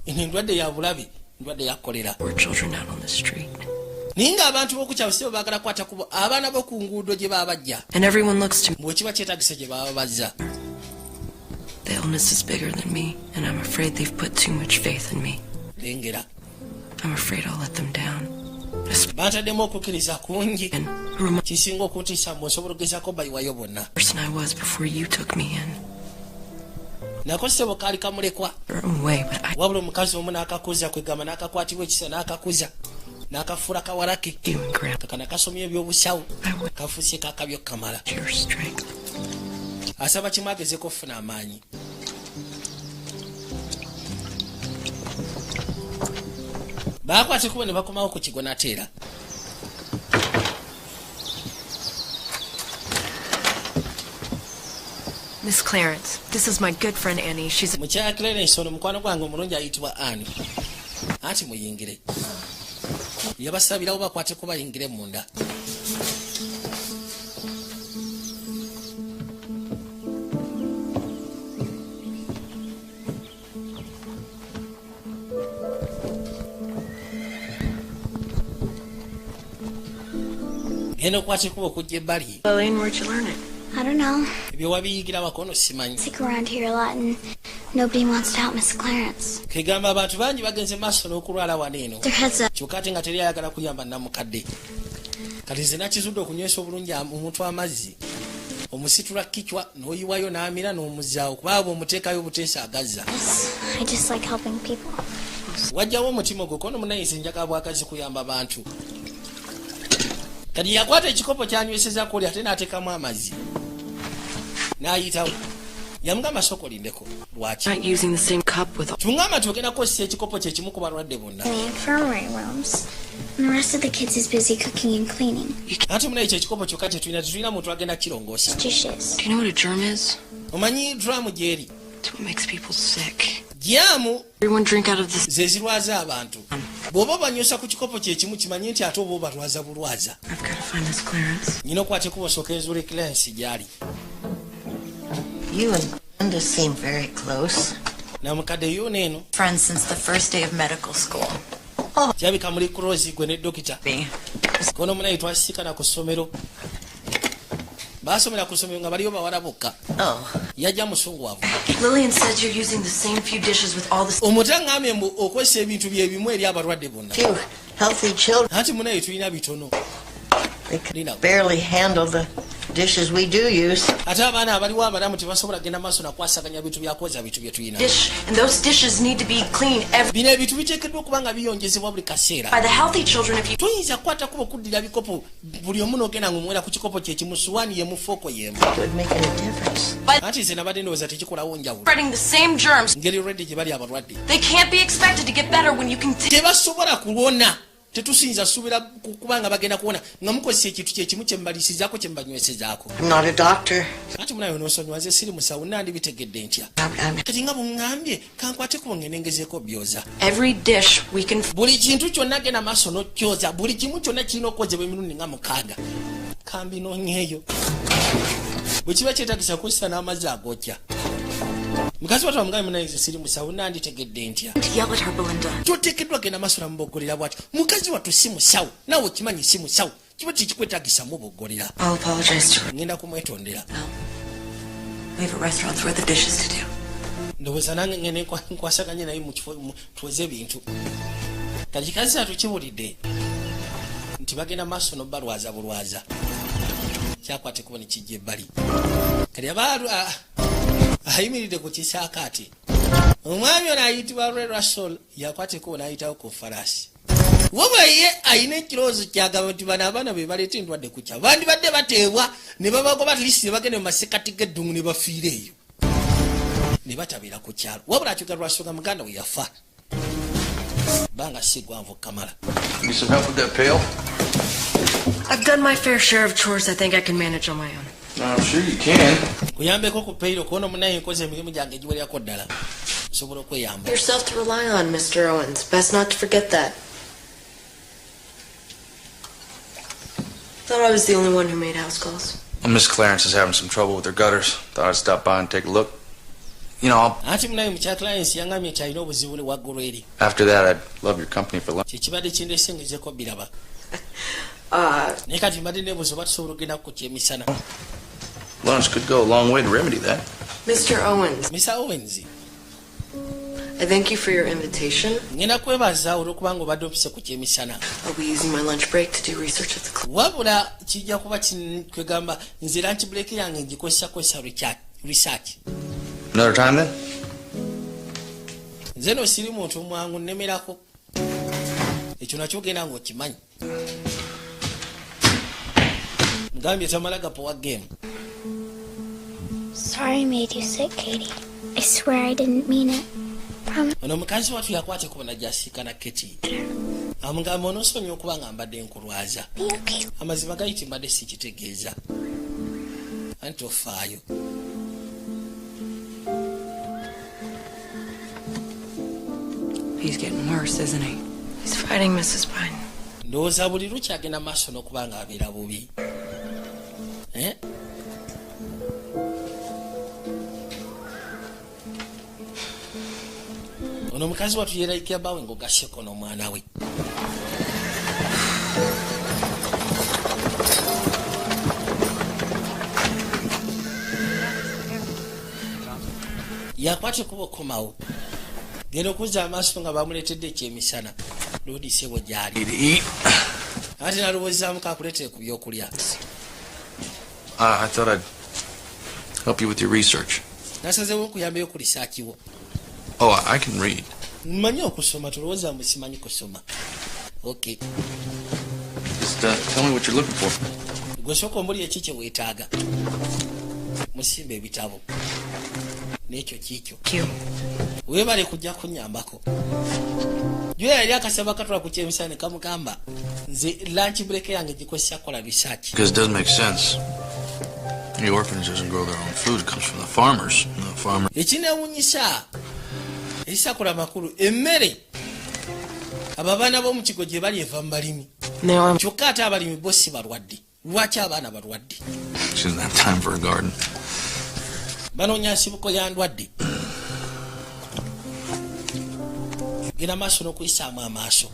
A: Endwadde ya bulabe. Endwadde ya kolera.
H: Poor children out on the street.
A: Naye ng'abantu b'okukyalo si baagala kwata kubo abaana b'oku nguudo gye baba bajja.
H: And everyone looks to me.
A: Bwe kiba kyetaagisa gye baba bazza.
H: The illness is bigger than me, and I'm afraid they've put too much faith in me.
A: Lengera.
H: I'm afraid I'll let them down.
A: Bantaddemu okukkiriza kungi. Kisinga okuntiisa mbu osobola okugezaako bayiwayo bonna.
H: Person I was before you took me in.
A: Nako ssebo kaali kamulekwa. Wabula omukazi omu n'akakuza kwegamba n'akakwatibwa ekisa n'akakuza. N'akafuula kawalake. Kakana kasomye ebyobusawo. Kafuuse kakabyo kamala. Asaba kimu agezeeko okufuna amaanyi. Baakwata kubo ne bakomawo ku kigo nateera.
B: Miss Clarence, this is my good friend Annie. She's
A: Mukyala Clarence ono mukwano gwange omulungi ayitibwa Annie. Anti muyingire. Yabasabirawo bakwate ko bayingire munda. Genda okwate kuba okujja ebbali.
H: Elaine, where'd you learn it?
I: I don't know.
A: Ebyo wabiyigira bakono simanyi.
I: Sick around here a lot and nobody wants to help Miss Clarence.
A: Kegamba abantu bangi bagenze maaso n'okulwala wano eno. Kyokka ate nga teri ayagala kuyamba namukadde. Kati nze nakizudde okunywesa obulungi omuntu amazzi. omusitula kichwa n'oyiwayo n'amira n'omuzaawo kubaaba omuteekayo buteesaagaza.
I: I just like helping people.
A: Wajjawo omutima gwo kono munayinza enjagala bwakazi kuyamba bantu. Kati yakwata ekikopo kyanyweseza kuli ate n'ateekamu amazzi. N'ayitawo. Yamugamba sokolindeko. Lwaki?
H: Not using the same cup with all.
A: Tungamba tugenda kukozesa ekikopo kye kimu ku balwadde bonna.
I: In the infirmary rooms. And the rest of the kids is busy cooking and cleaning.
A: Ate muna ekyo ekikopo kyokka kye tulina muntu agenda kirongoosa.
I: Dishes.
H: Do you know what a germ is?
A: Omanyi draamu gyeri?
H: It's what makes people sick.
A: Jaamu
H: Everyone drink out of this.
A: ze zirwaza abantu. Bw'oba banyosa ku kikopo kye kimu kimanye nti ate oba obalwaza bulwaza.
H: I've got to find this Clarence.
A: Nyina okwate kuba osooka ezuula Clarence gy'ali.
J: You and Glenda seem very close.
A: Namukadde yo neeno.
B: Friends since the first day of medical school.
A: Kyabika muli Close gwe ne dokita. Kono munayi twasisikana ku ssomero. Baasomera ku ssomero nga baliyo bawala bokka. Yajja musunguwavu.
H: Lillian says you're using the same few dishes with all the.
A: Omutangambye mbu okozesa ebintu bye bimu eri abalwadde bonna.
J: Few healthy children.
A: Anti munayi tulina bitono.
J: They can barely handle the dishes we do use.
A: Ate abaana abaliwo abalamu tebasobola genda maaso nakwasaganya bintu byakwoza bintu bye tulina.
H: Dish, and those dishes need to be clean every.
A: Bino ebintu biteekeddwa okuba nga biyonjezebwa buli kaseera.
H: By the healthy children, if you.
A: Tuyinza kukwata kuba okuddira bikopo buli omu n'ogenda ng'omwera ku kikopo kye kimu suwaani yemu fooko yemu.
J: It would make any difference.
A: Anti nze nabadde ndowooza tekikolawo njawulo.
H: Spreading the same germs.
A: Ngeri redde gye bali abalwadde.
H: They can't be expected to get better when you can.
A: Tebasobola kuwona. Tetusinza suubira kubanga bagenda kuwona nga mukozesa ekintu kye kimu kye mbalisizaako kye mbanywesezaako.
J: I'm not a doctor.
A: Ati munayo n'osonyiwa nze siri musawo nandibitegedde ntya. Kati nga bw'ŋŋambye kankwateko ngende ngezeeko byoza.
H: Every dish we can.
A: Buli kintu kyonna genda maaso n'okyoza. Buli kimu kyonna kirina okwozebwa emirundi nga 6. Kambi noonyeeyo. Bwe kiba kyetagisa kussa n'amazzi agokya. Mukazi watu wamugaye munaye siri musawo nanditegedde ntya.
H: Yell at her, Belinda.
A: Toteekeddwa genda maaso namuboggolera bw'atyo. Mukazi watu si musawo. Naawe okimanyi si musawo. Kiba tekikwetagisa muboggolera.
H: I'll apologize to her.
A: Ngenda kumwetondera.
H: We have a restaurant where the dishes to do.
A: Ndowooza nange ngende nkwasaganye naye mu kifo tuweze ebintu. Kati kazi atukibulidde nti bagenda maaso n'obbalwaza bulwaza. Kyakwate kuba ne kijja ebbali. Kati ayimiridde ku kisaakaati. Omwami ono ayitibwa Russell yakwateko n'ayitawo ku falaasi. Wabula ye ayina ekirowoozo kyagamba nti bano abaana be baleeta endwadde ku kyalo. Bandibadde bateebwa ne babagoba atulisi ne bagenda mu masekati g'eddungu ne bafiira eyo. Ne batabeera ku kyalo. Wabula akyogera Russell nga muganda we yafa. Banga si gwanvu Kamala.
E: Need some help with that pail?
H: I've done my fair share of chores. I think I can manage on my own.
E: I'm sure you can.
A: Kuyambeko ku peiro kuona munaye nkoze emirimu gyange egiwererako ddala. Osobola okweyamba.
H: Yourself to rely on, Mr. Owens. Best not to forget that. Thought I was the only one who made house calls.
E: Well, Miss Clarence is having some trouble with her gutters. Thought I'd stop by and take a look. You know,
A: Ati munaye mukya Clarence yangamye kyalina obuzibu ne waggulu eri.
E: after that, I'd love your company for lunch.
A: Kyekibadde kindeese ngezeko biraba. Naye kati mbadde neebuuza oba tusobola okgenda kukutya emisana.
E: Lunch could go a long way to remedy that.
H: Mr. Owens,
A: Mr. Owens,
H: I thank you for your invitation.
A: ngenda kwebaza olw'okubanga obadde opise ku kyemisana.
H: I'll be using my lunch break to do research at the club.
A: Wabula kijja kuba kwegamba nze lunch break yange ngikozesa research.
E: Another time then?
A: Nze no siri muntu mwangu nnemerako. Ekyo nakyo genda ng'okimanyi. Ngambye tamala gapowa game.
I: Sorry I made you sick, Katie. I swear I didn't mean it. Promise.
A: Ono mukazi watu yakwate kubona gyasiikana Keti. Amugamba onoosonyiwa okuba nga mbadde nkulwaza.
I: Be okay.
A: Amazima gayiti mbadde sikitegeeza. Anti ofaayo.
G: He's getting worse, isn't he?
H: He's fighting Mrs. Pine.
A: Ndowooza buli lukyagenda maaso n'okuba nga abeera bubi. Ono mukazi watu yeerayikira bawe ng'ogasseko n'omwana we. Yakwate kuba okomawo. Genda okuzza amaaso nga bamuleetedde ekyemisana. Loodisebo gy'ali. Ate nalowoozaamu kakuleetere ku byokulya.
E: I thought I'd Help you with your research.
A: nasazewo okuyambayo ku research wo.
E: Oh, I can read.
A: Mmanyi okusoma, tulowooza mwe simanyi kusoma. Okay.
E: Just tell me what you're looking for.
A: Gwe sooka omuli eki kye weetaaga. Musimba ebitabo. N'ekyo kiikyo. Weebale kujja kunnyambako. Juya yali akasaba katula ku kyemisana kamugamba nze lunch break yange gikozesa kola research.
E: Because it doesn't make sense. The orphanage doesn't grow their own food. It comes from the farmers. The farmer.
A: Ekinewunyisa ekisakola makulu emmere abaana b'omu kigo gye bali eva mu balimi. Kyokka ate abalimi bo si balwadde. Lwaki abaana balwadde?
E: She doesn't have time for a garden.
A: Banoonya nsibuko ya ndwadde. Genda maaso n'okuyisaamu amaaso.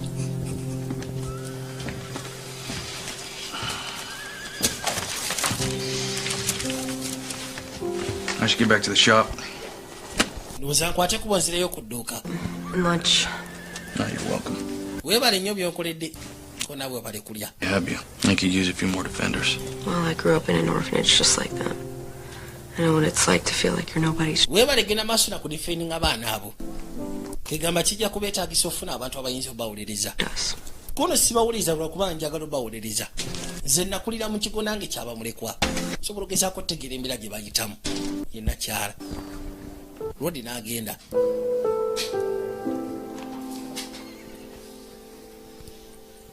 E: I should get back to the shop.
A: Ndowooza nkwate kubonzireyo ku dduuka.
H: Lunch.
E: No, you're welcome.
A: Weebale nnyo by'onkoledde. Ko nawe weebale kulya.
E: Have you? I could use a few more defenders.
H: Well, I grew up in an orphanage just like that. I know what it's like to feel like you're nobody's.
A: Weebale genda maaso na kudifendinga abaana abo. Kegamba kijja kubeetaagisa ofuna abantu abayinza obawuliriza. Kono sibawuliriza lwakuba njagala obawuliriza. Nze nakulira mu kigo nange kyabamulekwa. Sobola okugezaako okutegeera embeera gye bayitamu. Ye nakyala. Rodi n'agenda.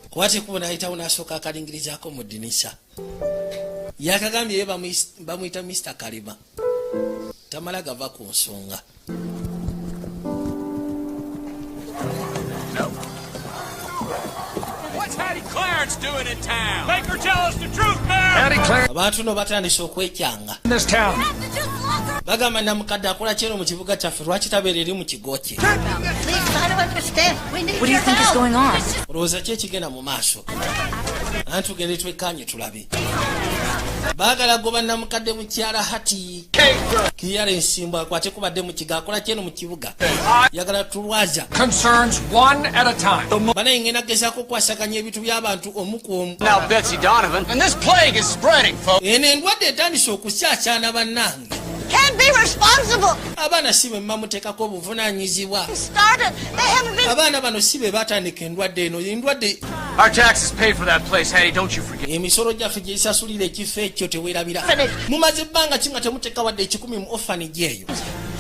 A: Kwate kubo n'ayitawo n'asooka akalingirizaako mu ddinisa. Yakagambye ye bamuyita Mr. Kalima. Tamala gava ku nsonga.
K: What's Hattie Clarence doing in town? Make her tell us the truth, man! Hattie Clarence...
A: Abantu no batandise okwekyanga.
K: In this town.
A: Bagamba namukadde akola kyero mu kibuga kyaffe lwaki tabeera eri mu kigo kye.
F: What do you think is going on?
A: Olowooza ki ekigenda mu maaso? Anti tugende twekkaanye tulabe. Baagala goba namukadde mukyala Hati. Kiyala ensimbo akwate kubadde mu kigo akola kyeno mu kibuga. Yagala tulwaza.
K: Concerns one at a time.
A: Banaye ngenda gezaako okwasaganya ebintu by'abantu omu ku omu.
C: Now, Betsy Donovan, and this plague is spreading, folks.
A: Eno endwadde etandise okusaasaana bannange.
J: Can't be responsible.
A: Abaana si be muteekako obuvunaanyizibwa.
J: Started. They haven't been.
A: Abaana bano si be baatandika endwadde eno. Endwadde.
C: Our taxes pay for that place, Hattie, don't you forget.
A: Emisolo gyaffe gye isasulira ekifo ekyo teweerabira. Mumaze ebbanga ki nga temuteeka wadde 10 mu orphanage eyo.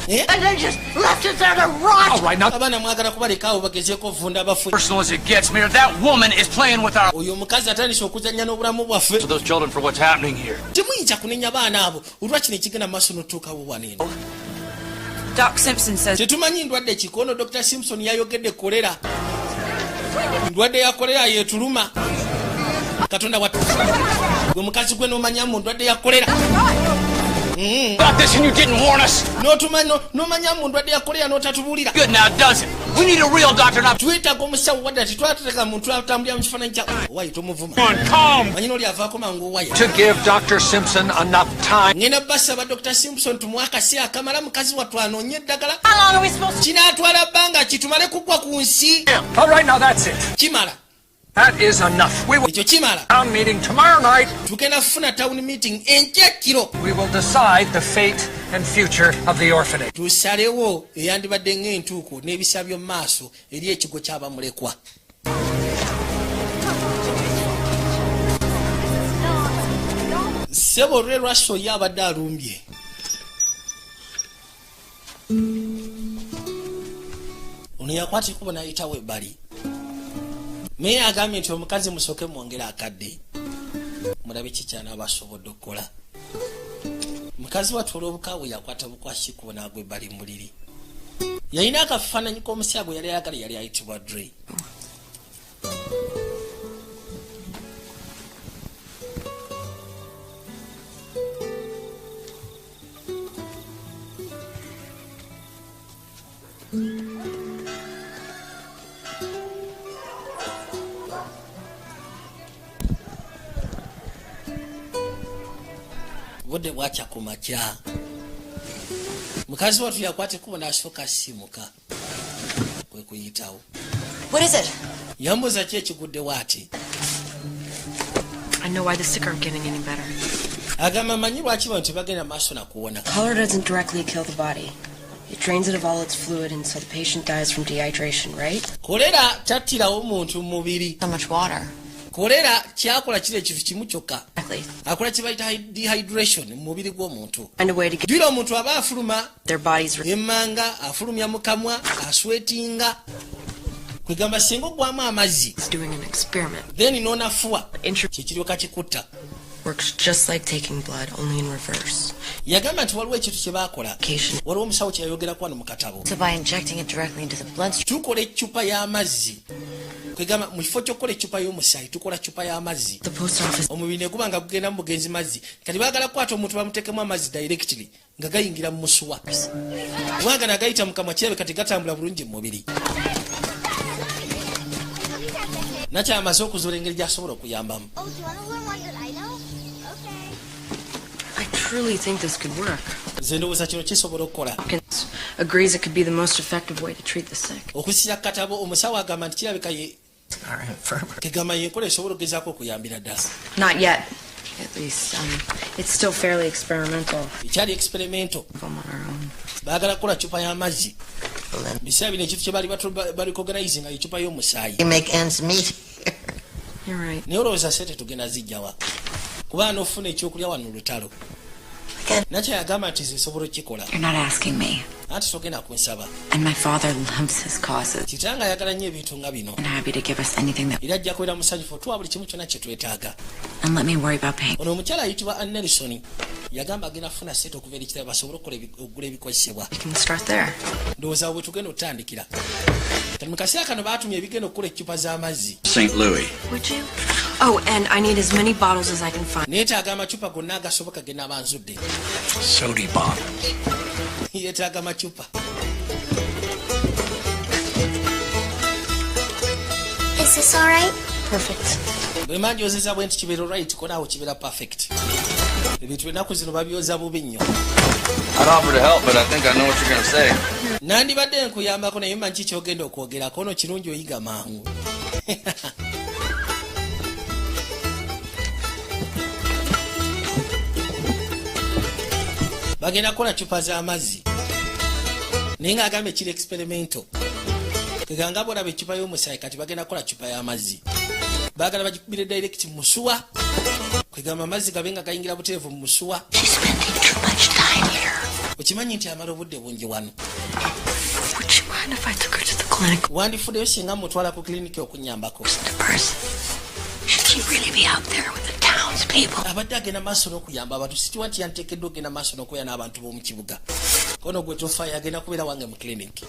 J: And they just left it there to rot.
C: All right, now.
A: Abaana mwagala kubaleka awo bagezeeko ovunda baffe.
C: Personal as it gets, Mayor, that woman is playing with our...
A: Oyo omukazi atandise okuzannya n'obulamu bwaffe.
C: To those children for what's happening here.
A: Temuyinza kunenya baana abo olwa kino ekigenda maaso n'otuukawo waneno.
F: Doc Simpson says...
A: Tetumanyi ndwadde kikono. Dr. Simpson yayogedde kolera. Ndwadde ya kolera yeetuluma. Katonda wattu. Gwe mukazi gwe n'omanyamu ndwadde ya kolera.
C: About this and you didn't warn us.
A: N'omanyamu ndwadde ya kolera n'otatubuulira.
C: Good now, does it? We need a real doctor, not...
A: Twetaaga omusawo wadde tetwateka muntu atambulira mu kifaananyi kya wayi tomuvuma. Manyi n'oli avaako mangu waya.
K: To give Dr. Simpson enough time.
A: Ngenda basaba Dr. Simpson tumuwe akaseera akamala mukazi wattu anoonye eddagala.
J: How long are we supposed to...
A: Kinaatwala bbanga ki tumale kugwa ku nsi.
K: All right, now that's it.
A: Kimala.
K: That is enough. We will...
A: Ekyo kimala.
K: Town meeting tomorrow night.
A: Tugenda kufuna town meeting enkya kiro.
K: We will decide the fate and future of the orphanage.
A: Tusalewo eyandibadde ng'entuuko n'ebisa by'omu maaso eri ekigo ky'abamulekwa. Ssebo olwe lwasso ye abadde alumbye. Ono yakwata ekkubo n'ayitawo ebbali. Meya agambye nti omukazi musooke mwongere akadde. Mulabe kikyanaaba asobodde okukola. Mukazi wattu olw'obukaawe yakwata bukwasi ekkubo n'agwa ebbali mu buliri. Yalina akafaananyi k'omusya gwe yali ayagala yali ayitibwa Dre. Budde bwakya ku makya. Mukazi wattu yakwata ekkubo n'asooka asiimuka. Kwe kuyitawo.
F: What is it?
A: Yambuuza ki ekiguddewo ati.
H: I know why the sick aren't getting any better.
A: agamba manyi lwaki bano tebagenda maaso nakuwona.
H: Cholera doesn't directly kill the body. It drains it of all its fluid, and so the patient dies from dehydration, right?
A: Kolera tattirawo omuntu mu mubiri.
B: So much water.
A: Kolera kyakola kiri ekintu kimu kyokka. Akola kye bayita dehydration mu mubiri gw'omuntu. Jjira omuntu aba afuluma emmanga, afulumya mu kamwa, aswetinga. Kwegamba singa ogwamu amazzi then n'onafuwa kyekiryoka kikutta.
H: Works just like taking blood, only in reverse.
A: Yagamba nti waliwo ekintu kye baakola. Waliwo omusawo kye yayogerako wano mu katabo.
B: So by injecting it directly into the bloodstream.
A: Tukola eccupa y'amazzi. Kwegamba mu kifo ky'okukola eccupa y'omusaayi tukola ccupa y'amazzi. Omubiri ne guba nga gugenda mu bugenzi mazzi. Kati baagala kukwata omuntu bamuteekemu amazzi directly nga gayingira mu musuwa. Kubanga nagayita mu kamwa kirabika tegatambula bulungi mu mubiri. Nakyamaze okuzuula engeri gy'asobola okuyambamu.
H: I truly think this could work.
A: Ndowooza kino kisobola okukola.
H: Agrees it could be the most effective way to treat the sick.
A: Okusira katabo omusawo agamba nti kirabika kegamba yenkola esobola okugezaako okuyambira ddala.
H: Not yet. At least, it's still fairly experimental.
A: Ekyali experimental. Baagala kukola ccupa y'amazzi. Biseera bino ekintu kye bali recognize nga eccupa y'omusaayi. Naye olowooza sente tugenda zijjawa. Kuba n'ofuna ekyokulya wano olutalo. Nakyo yagamba nti zisobola okukikola.
F: You're not asking me.
A: Anti togenda kunsaba.
F: And my father loves his causes.
A: Kitanga ayagala nnyo ebintu nga bino.
F: And happy to give us anything that.
A: Era ajja kubeera musanyufu tuwa buli kimu kyonna kye twetaaga.
F: And let me worry about paying.
A: Ono omukyala ayitibwa Ann Nelson yagamba agenda kufuna sente okuva eri kitabo basobole okugula ebikozesebwa.
F: We can start there.
A: Ndowooza bwe tugenda otandikira. Kati mu kaseera kano baatumye ebigenda okukola eccupa z'amazzi.
C: St. Louis.
H: Would you? Oh, and I need as many bottles as I can find.
A: Neetaaga amacupa gonna agasoboka ge naaba nzudde.
D: Sody bottles.
A: Yeetaaga amacupa.
I: Is this all right?
H: Perfect.
A: Bwe manjozeza bwe nti kibeera right konaawo kibeera perfect. Ebintu ennaku zino babyoza bubi nnyo.
E: I'd offer to help, but I think I know what you're going to say.
A: Nandibadde nkuyambako naye manyi kyogenda okwogerako ono kirungi oyiga mangu. Bagenda kukola ccupa z'amazzi naye ng'agamba ekiri experimental. Keganga bolaba eccupa y'omusaayi kati bagenda kukola ccupa y'amazzi. Baagala bagikubire direct mu musuwa. Kwegamba amazzi gabe nga gayingira buteevu mu musuwa. Okimanyi nti amala obudde bungi wano. Wandifuddeyo singa mutwala ku klinika okunyambako. Abadde agenda maaso n'okuyamba abantu situwa nti yanteekeddwa ogenda maaso n'okubeera n'abantu b'omu kibuga. Kono gwe tofa agenda kubeera wange mu klinika.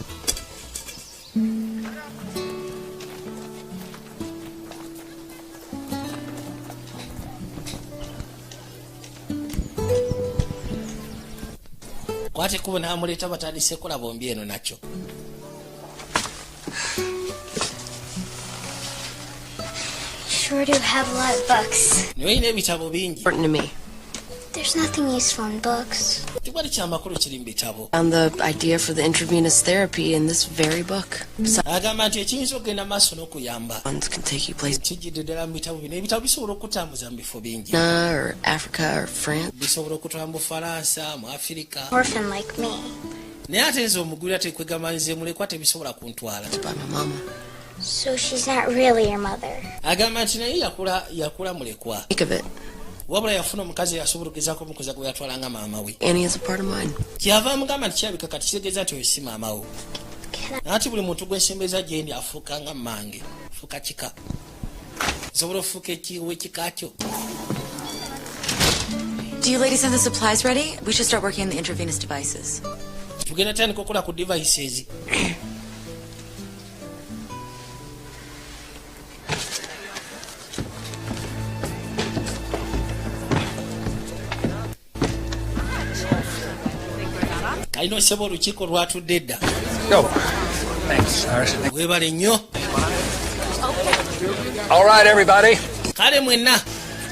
A: Kwate kubo n'amuleeta batandise kola bombi eno nakyo.
I: Sure do have a lot of books.
A: Niwe oyina ebitabo bingi.
H: Important to me.
I: There's nothing useful in books.
A: Tewali kyamakulu kiri mu bitabo.
H: Found the idea for the intravenous therapy in this very book.
A: Agamba nti ekiyinza okugenda maaso n'okuyamba.
H: Ones can take you places.
A: Kijjidde ddala mu bitabo bino. Ebitabo bisobola okutambuza mu bifo bingi.
H: Or Africa or France.
A: Bisobola okutwala mu Bufalansa, mu Afirika.
I: Orphan like me.
A: Naye ate nze omugulira tekwegamba nze mulekwa tebisobola kuntwala.
H: By my mama.
I: So she's not really your mother.
A: Agamba nti naye yakula mulekwa.
H: Think of it.
A: Wabula yafuna omukazi yasobola okugezaako omukoza gwe yatwalanga maama we.
H: Annie is a part of mine.
A: Kyava amugamba nti kirabika kati kitegeeza nti oyo si maama wo. Ati buli muntu gwensembeza gye ndi afuuka nga mmange. Afuuka kika. Nsobola okufuuka ekika kyo.
F: Do you ladies have the supplies ready? We should start working on the intravenous devices.
A: Tugenda tandika okukola ku devices. Kalina oseba olukiiko lwatudde edda. Weebale nnyo.
D: All right, everybody.
A: Kale mwenna.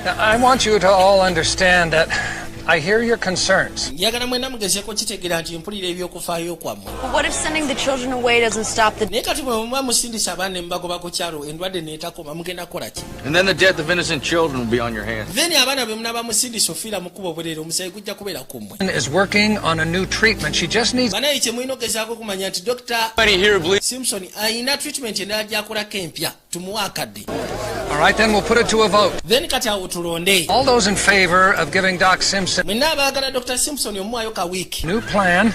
D: Now, I want you to all understand that I hear your concerns.
A: njagala mwena mugezeko kitegeera nti mpulira ebyokufaayo kwammwe.
H: But what if sending the children away doesn't stop the...
A: naye kati bwe muba musindisa abaana ne mubagoba ku kyalo endwadde neetakoma mugenda kukola ki?
E: And then the death of innocent children will be on your hands.
A: then abaana bwe munaaba musindisa ofiira mu kkubo obwerere omusayi gujja kubeera ku mmwe.
D: Is working on a new treatment. She just needs...
A: banaye kye mulina okugezaako kumanya nti Dr. Simpson ayina treatment endala gy'akolako empya tumuwe akadde.
D: All right, then we'll put it to a vote.
A: then kati awo tulonde.
D: All those in favor of giving Doc Simpson
A: mwenna abaagala Dr. Simpson omuwaayo ka wiiki.
D: new plan,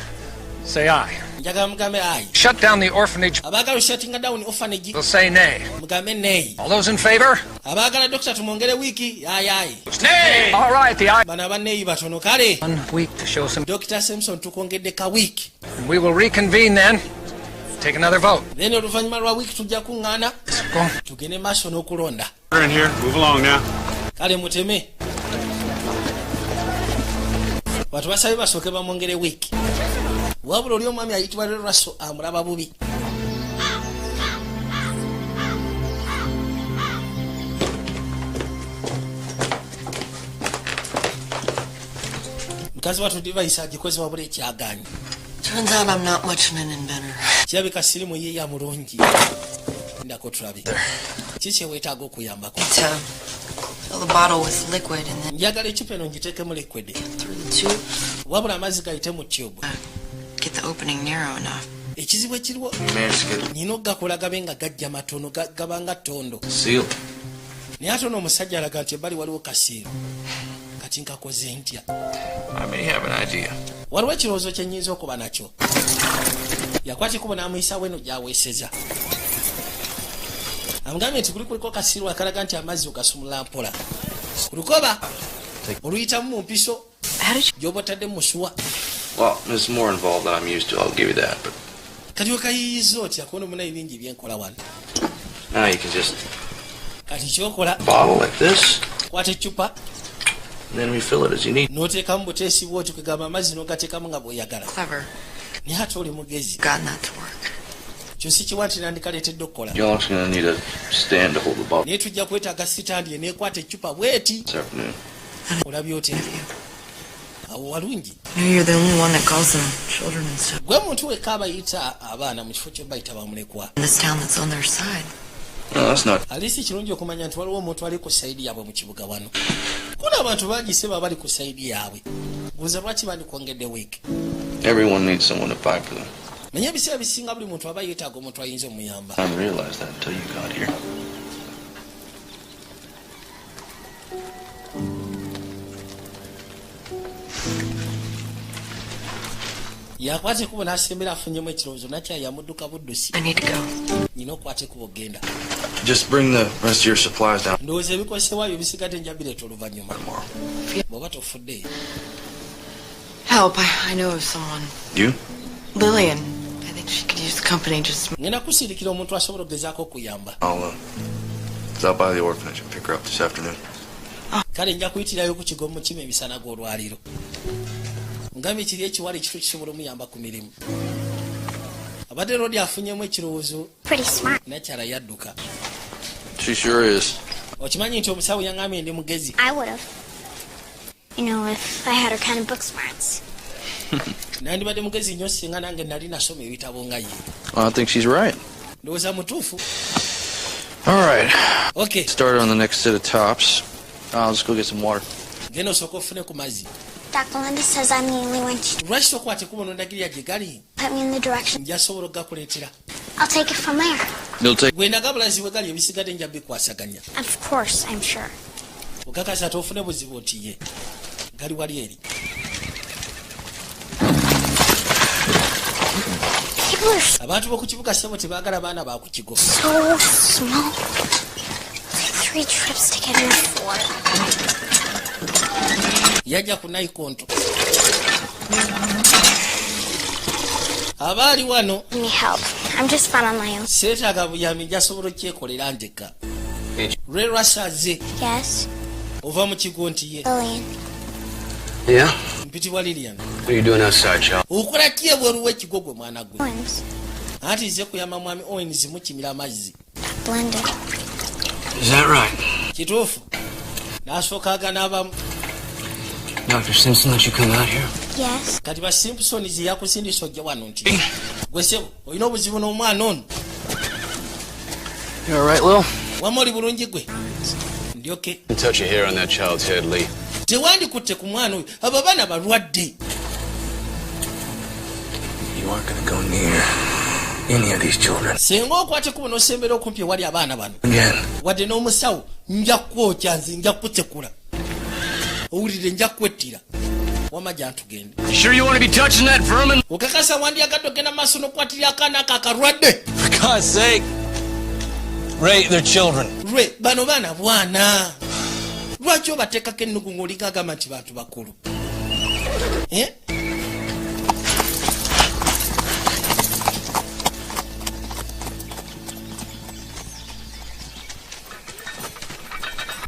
D: say aye.
A: njagala mugambe ayi.
D: Shut down the orphanage,
A: abaagala shutting down orphanage
D: will say nay.
A: mugambe neeyi.
D: All those in favor?
A: abaagala dokita tumwongere wiiki ayi.
D: Nay! All right, the aye.
A: bano abanneeyi batono kale.
D: 1 week to show some...
A: Dr. Simpson tukwongedde ka wiiki.
D: We will reconvene then. Take another vote.
A: then oluvannyuma lwa wiiki tujja kuŋŋaana
D: Go.
A: tugende maaso n'okulonda.
K: We're in here. Move along now.
A: kale muteme. batu basabye basooke bamwongere wiiki. wabula oli omwami ayitibwa Russell amulaba bubi. mukazi watu device agikoze wabula ekyagaanyi.
H: Turns out I'm not much of an inventor.
A: kirabika sirimu ye ya mulungi. ndako tulabe. kiki weetaaga okuyambako?
H: Fill the bottle with liquid and then
A: njagala ecupa eno ngiteekemu liquid.
H: through the tube.
A: wabula amazzi gayite mu tube.
H: Get the opening narrow enough.
A: ekizibu ekiriwo nina okugakola gabe nga gajja matono gabanga ttondo. naye ate ono omusajja alaga nti ebbali waliwo kasiiro. kati nkakoze ntya?
E: I may have an idea.
A: waliwo ekirowoozo kye nnyinza okuba nakyo. yakwata ekkubo n'amuyisaawo eno gy'aweeseza. amugambye nti kuliko kasiiro akalaga nti amazzi ogasumula mpola. ku lukoba oluyitamu mu mpiso gy'oba otadde mu musuwa.
E: Well, there's more involved than I'm used to, I'll give you that, but
A: kati wekayiyiza otya kuona omunayi bingi byenkola wano.
E: now you can just
A: kati kyokola
E: bottle like this,
A: kwata ecupa
E: and then refill it as you need.
A: n'oteekamu buteesi bwoti kwegamba amazzi n'ogateekamu nga bw'oyagala.
H: Clever.
A: naye ate oli mugezi.
H: Gotten that to work.
A: kyo si kiwa nti nandikaleetedde okukola.
E: You're also going to need a stand to hold the bottle
A: naye tujja kwetaaga sitandi eneekwata ecupa bweti.
E: this afternoon.
A: olabye otya? awo walungi.
H: You're the only one that calls them children and stuff.
A: gwe muntu wekka abayita abaana mu kifo kye bayita bamulekwa.
H: In this town that's on their side.
E: No, that's not.
A: alisi kirungi okumanya nti waliwo omuntu ali ku sayidi yaabwe mu kibuga wano. kuna abantu bangi seba bali ku sayidi yaabwe. buuza lwaki bandikwongedde wiiki.
E: Everyone needs someone to fight for them.
A: naye ebiseera bisinga buli muntu aba yeetaaga omuntu ayinza omuyamba.
E: I didn't realize that until you got here.
A: yakwata ekkubo n'asembera afunyemu ekirowoozo nakya yamudduka buddusi.
H: I need to go.
A: nina okukwata ekkubo genda.
E: Just bring the rest of your supplies down.
A: ndowooza ebikozesebwayo bisigadde nja bireeta oluvannyuma. bw'oba tofudde.
H: Help. I know of someone.
E: You?
H: Lillian. I think she could use the company just...
A: ngenda kusindikira omuntu asobola okugezaako okuyamba.
E: I'll stop by the orphanage and pick her up this afternoon.
A: kale nja kuyitirayo ku kigo mu kima emisana g'olwaliro. ngambye kiri ekiwala ekifo kisobola omuyamba ku mirimu. abadde rodi afunyemu ekirowoozo. nakyala yadduka.
E: She sure is.
A: okimanyi nti omusawo yaŋŋambye ndi mugezi.
I: I would have. You know, if I had her kind of book smarts.
A: nandibadde mugezi nnyo singa nange nali nasoma ebitabo nga ye.
E: Well, I think she's right.
A: ndowooza mutuufu.
E: All right.
A: Okay.
E: Started on the next set of tops. I'll just go get some water.
A: genda osooka ofune ku mazzi.
I: Dr. Linda says I'm the only one to
A: lwaki tokwata ekkubo n'ondagirira gye gali?
I: put me in the direction.
A: njasobola okugakuleetera.
I: I'll take it from there.
E: You'll take.
A: gwe ndagabulazi bwe gali ebisigadde nja bikwasaganya.
I: Of course, I'm sure.
A: okakasa tofune buzibu otiye. gali wali eri. abantu b'oku kibuga ssebo tebaagala baana ba ku kigo.
I: So small. 3 trips to get in 4.
A: yajja ku naikonto. abaali wano.
I: Let me help. I'm just fine on my own.
A: seetaaga buyambi njasobola okyekolera ndeka. lwerwasaze.
I: Yes.
A: ova mu kigo nti ye.
I: Lillian.
C: Yeah?
A: mpitibwa Lillian.
C: What are you doing outside, Charles?
A: okola ki ebweru w'ekigo gwe mwana gwe?
I: Owens.
A: anti nze kuyamba mwami Owens mukimira amazzi.
I: Blended.
C: Is that right?
A: kituufu. n'asooka aganaaba
D: Dr. Simpson let you come out here?
I: Yes.
A: kati ba Simpsons yakusindisa ojja wano nti gwe ssebo olina obuzibu n'omwana ono.
D: You all right, Lil?
A: Wamma oli bulungi gwe? Ndyoke.
C: Touch your hair on that child's head, Lee.
A: Tewandikutte ku mwana oyo, abo baana balwadde.
D: You aren't gonna go near any of these children.
A: Singa okwate kubo n'osembera okumpi ewali abaana bano.
D: Again.
A: Wadde n'omusawo nja kwokya nze nja kutekula. Owulire nja kwettira. Wamma gya ntugende.
E: You sure you want to be touching that vermin?
A: Okakasa wandyagadde ogenda maaso n'okwatirira akaana ako akalwadde.
D: For God's sake. Ray, they're children.
A: Lwe bano baana bwana. Lwaki obateekako ennugu ng'olinga agamba nti bantu bakulu?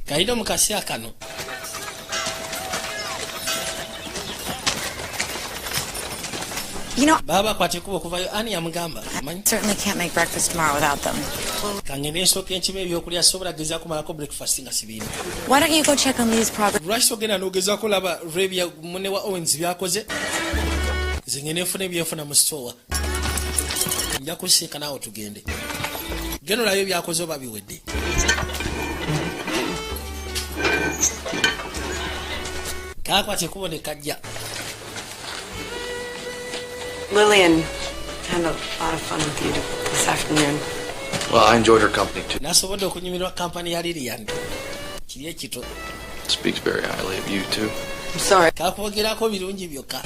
A: Kayino mu kaseera kano baba kwate kuba okuvayo ani yamugamba
F: Certainly can't make breakfast tomorrow without them.
A: kangende nsooka enkima ebyokulya sobola gezaako malako breakfast nga sibiina.
F: Why don't you go check on Lee's progress?
A: Lwaki sogenda n'ogezaako laba rebya munne wa Owens byakoze nze ngenda nfuna ebyenfuna mu sitowa nja kusiika naawe tugende genda olayo byakoze oba biwedde. Kakwate kubone kajja.
G: Lillian had a lot of fun with you this afternoon.
E: Well, I enjoyed her company too.
A: Nasobodde okunyumirwa kampani ya Lillian. Kiri ekito.
E: Speaks very highly of you too.
G: I'm sorry.
A: Kakwogerako birungi byokka.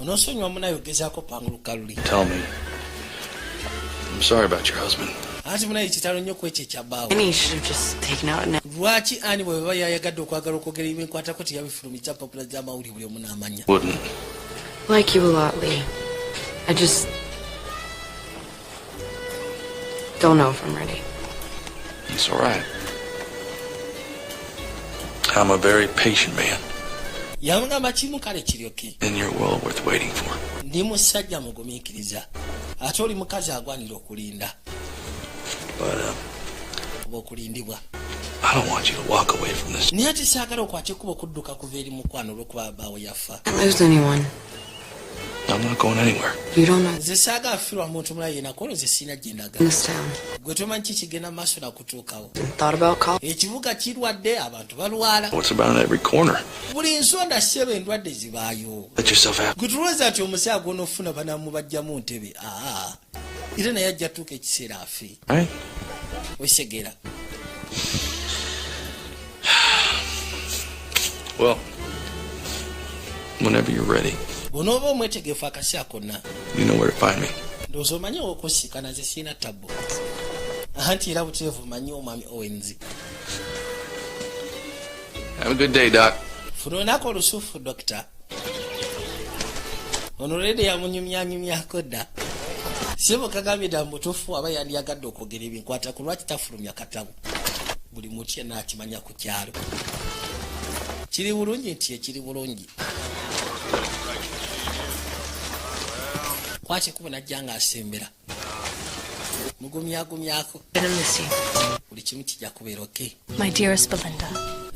A: Onoosonyiwa munayo gezaako panguluka luli.
E: Tell me. I'm sorry about your husband.
A: Anti munayo kitalo nnyo ku ekyo ekyabbaawo.
G: Maybe you should have just taken out an...
A: Lwaki ani bwe baba yayagadde okwagala okwogera ebinkwatako teyabifulumya papula z'amawulire buli omu n'amanya.
E: Wouldn't.
G: Like you a lot, Lee. I just... don't know if I'm ready.
E: It's all right. I'm a very patient man.
A: Yamugamba kimu kale kiryoke.
E: And you're well worth waiting for.
A: Ndi musajja mugumiikiriza. Ate oli mukazi agwanira okulinda.
E: But,
A: oba okulindibwa.
E: I don't want you to walk away from this.
A: Naye ate saagala okwate kuba okudduka kuva eri mukwano olw'okuba baawe yafa.
G: I don't lose anyone.
E: I'm not going anywhere.
G: You don't know
A: Nze saagala afiirwa muntu mulala yenna kono nze sirina gye ndaga.
G: in this town.
A: Gwe tomanyi ki kigenda maaso nakutuukawo.
G: Thought about call.
A: Ekibuga kirwadde abantu balwala.
E: What's about every corner?
A: Buli nsonda ssebo endwadde zibaayo.
E: Let yourself out.
A: Gwe tulowooza nti omusawo gw'onoofuna banamubajjamu ntebe. Era naye ajja tuuka ekiseera afe.
E: Right?
A: Wesegera.
E: Well, whenever you're ready,
A: bw'onooba omwetegeefu akaseera konna.
E: you know where to find me.
A: Ndowooza omanyi okusikana nze sirina tabbo. Anti era buteevu manyi omwami Owens.
E: Have a good day, Doc.
A: Funa olunaku olusuufu, Dokita. Ono Lede yamunyumyanyumyako dda. Si bukagambye dda mutuufu aba yandiyagadde okwogera ebinkwata ku lwaki tafulumya katabu. Buli muti yenna akimanya ku kyalo. Kiri bulungi nti ekiri bulungi. Kwaki kuba najja ng'asembera. Mugumyagumyako. Buli kimu kijja kubeera okay.
L: My dearest Belinda.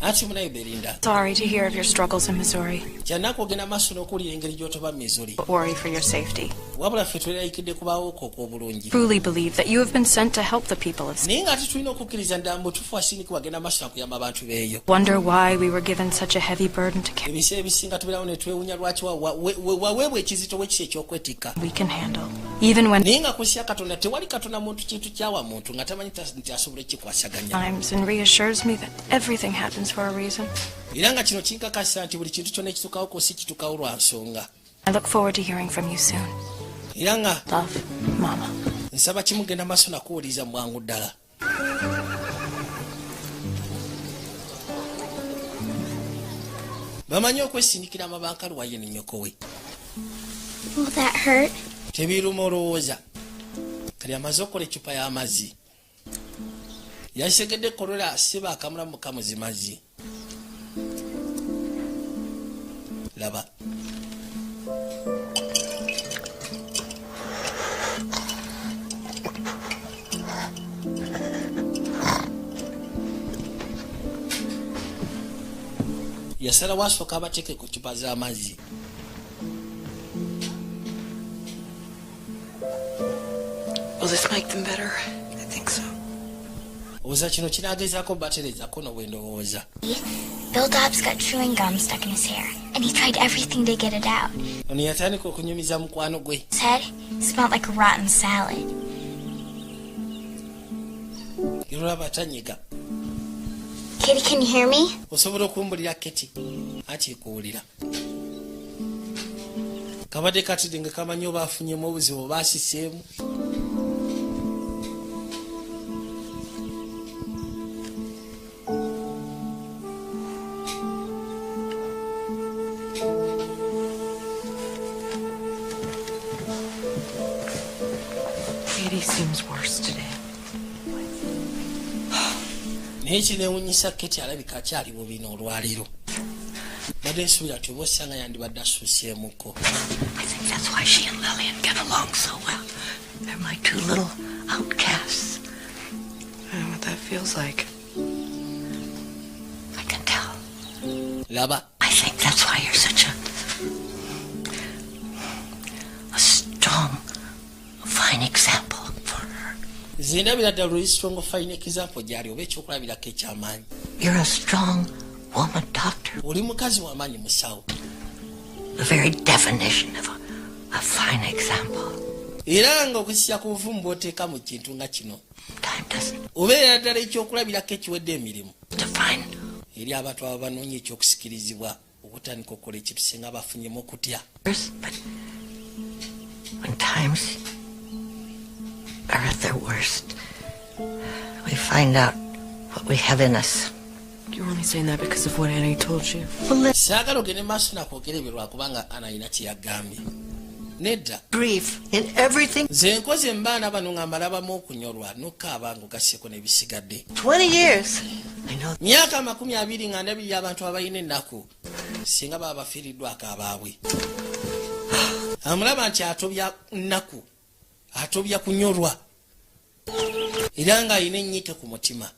A: Anti munayo Belinda.
L: Sorry to hear of your struggles in Missouri.
A: Kyanaku ogenda maaso n'okuwulira engeri gy'otoba Missouri.
L: But worry for your safety.
A: Wabula ffe twelayikidde kubaawo okw'obulungi.
L: Truly believe that you have been sent to help the people of
A: naye ng'ate tulina okukkiriza ddala mu butuufu asindiki wagenda maaso nakuyamba abantu beeyo.
L: Wonder why we were given such a heavy burden to carry.
A: Ebiseera ebisinga tubeerawo ne twewuunya lwaki waweebwa ekizito bwekisi ekyokwetikka.
L: We can handle. Even when
A: naye nga kusiya Katonda tewali Katonda muntu kintu kyawa muntu nga tamanyi nti asobola ekikwasaganya.
L: times and reassures me that everything happens for a reason.
A: Era nga kino kinkakasa nti buli kintu kyonna ekituukawo ko si kituukawo lwa nsonga.
L: I look forward to hearing from you soon.
A: Era nga
L: Love, Mama.
A: nsaba kimugenda maaso nakuwuliriza mu bwangu ddala. Bamanyi okwesindikira amabankalu waye ne nnyoko we.
I: Will that hurt?
A: Tebiruma olowooza. Kali amaze okukola eccupa y'amazzi. Yasegedde kolola asiba akamulamu kamuzi mazzi. Laba. yasala wasooka abateeke ku cupa z'amazzi.
H: Will this make them better? I think so.
A: Oza kino kinagezaako baterezaako n'obwendowooza.
I: Bill Dobbs got chewing gum stuck in his hair, and he tried everything to get it out.
A: Ono yatandika okunyumiza mukwano gwe.
I: His head smelled like rotten salad.
A: Olaba atanyiga.
I: Kitty, can you hear me?
A: Osobola okumbulira Keti? Ati kuwulira. Kabadde katidde nga kamanyi oba afunyemu obuzibu oba asiseemu.
H: Katie seems worse today.
A: Naye kineewuunyisa Keti alabika akyali bubi n'olwaleero. Badde nsuubira nti oba osanga yandibadde asuusyemuko.
J: I think that's why she and Lillian get along so well. They're my two little outcasts.
H: I know what that feels like.
J: I can tell.
A: Laba.
J: I think that's why you're such a strong, fine example for her.
A: Zindabira ddala luli strong fine example gyali oba ekyokulabirako eky'amaanyi.
J: You're a strong woman, doctor.
A: Oli mukazi w'amaanyi musawo.
J: The very definition of a fine example.
A: Era nga okusya ku buvumu bw'oteeka mu kintu nga kino.
J: Time doesn't.
A: Obeera ddala ekyokulabirako ekiwedde emirimu.
J: Define.
A: Eri abantu abo banoonya ekyokusikirizibwa okutandika okukola ekintu singa bafunyemu okutya.
J: But when times are at their worst, we find out what we have in us.
H: You're only saying that because of what Annie told you.
A: Saagala ogende maaso nakwogereberwa kubanga Anna alina kye yagambye. Nedda.
J: Grief in everything.
A: Nze nkoze mbaana bano nga mbalabamu okunyolwa n'okaaba ng'ogasseko n'ebisigadde.
J: 20 years. I know.
A: Myaka 20 nga ndabirira abantu abalina ennaku singa baba bafiiriddwako abaabwe. Amulaba nti atobya nnaku, atobya kunyolwa, era ng'alina ennyike ku mutima.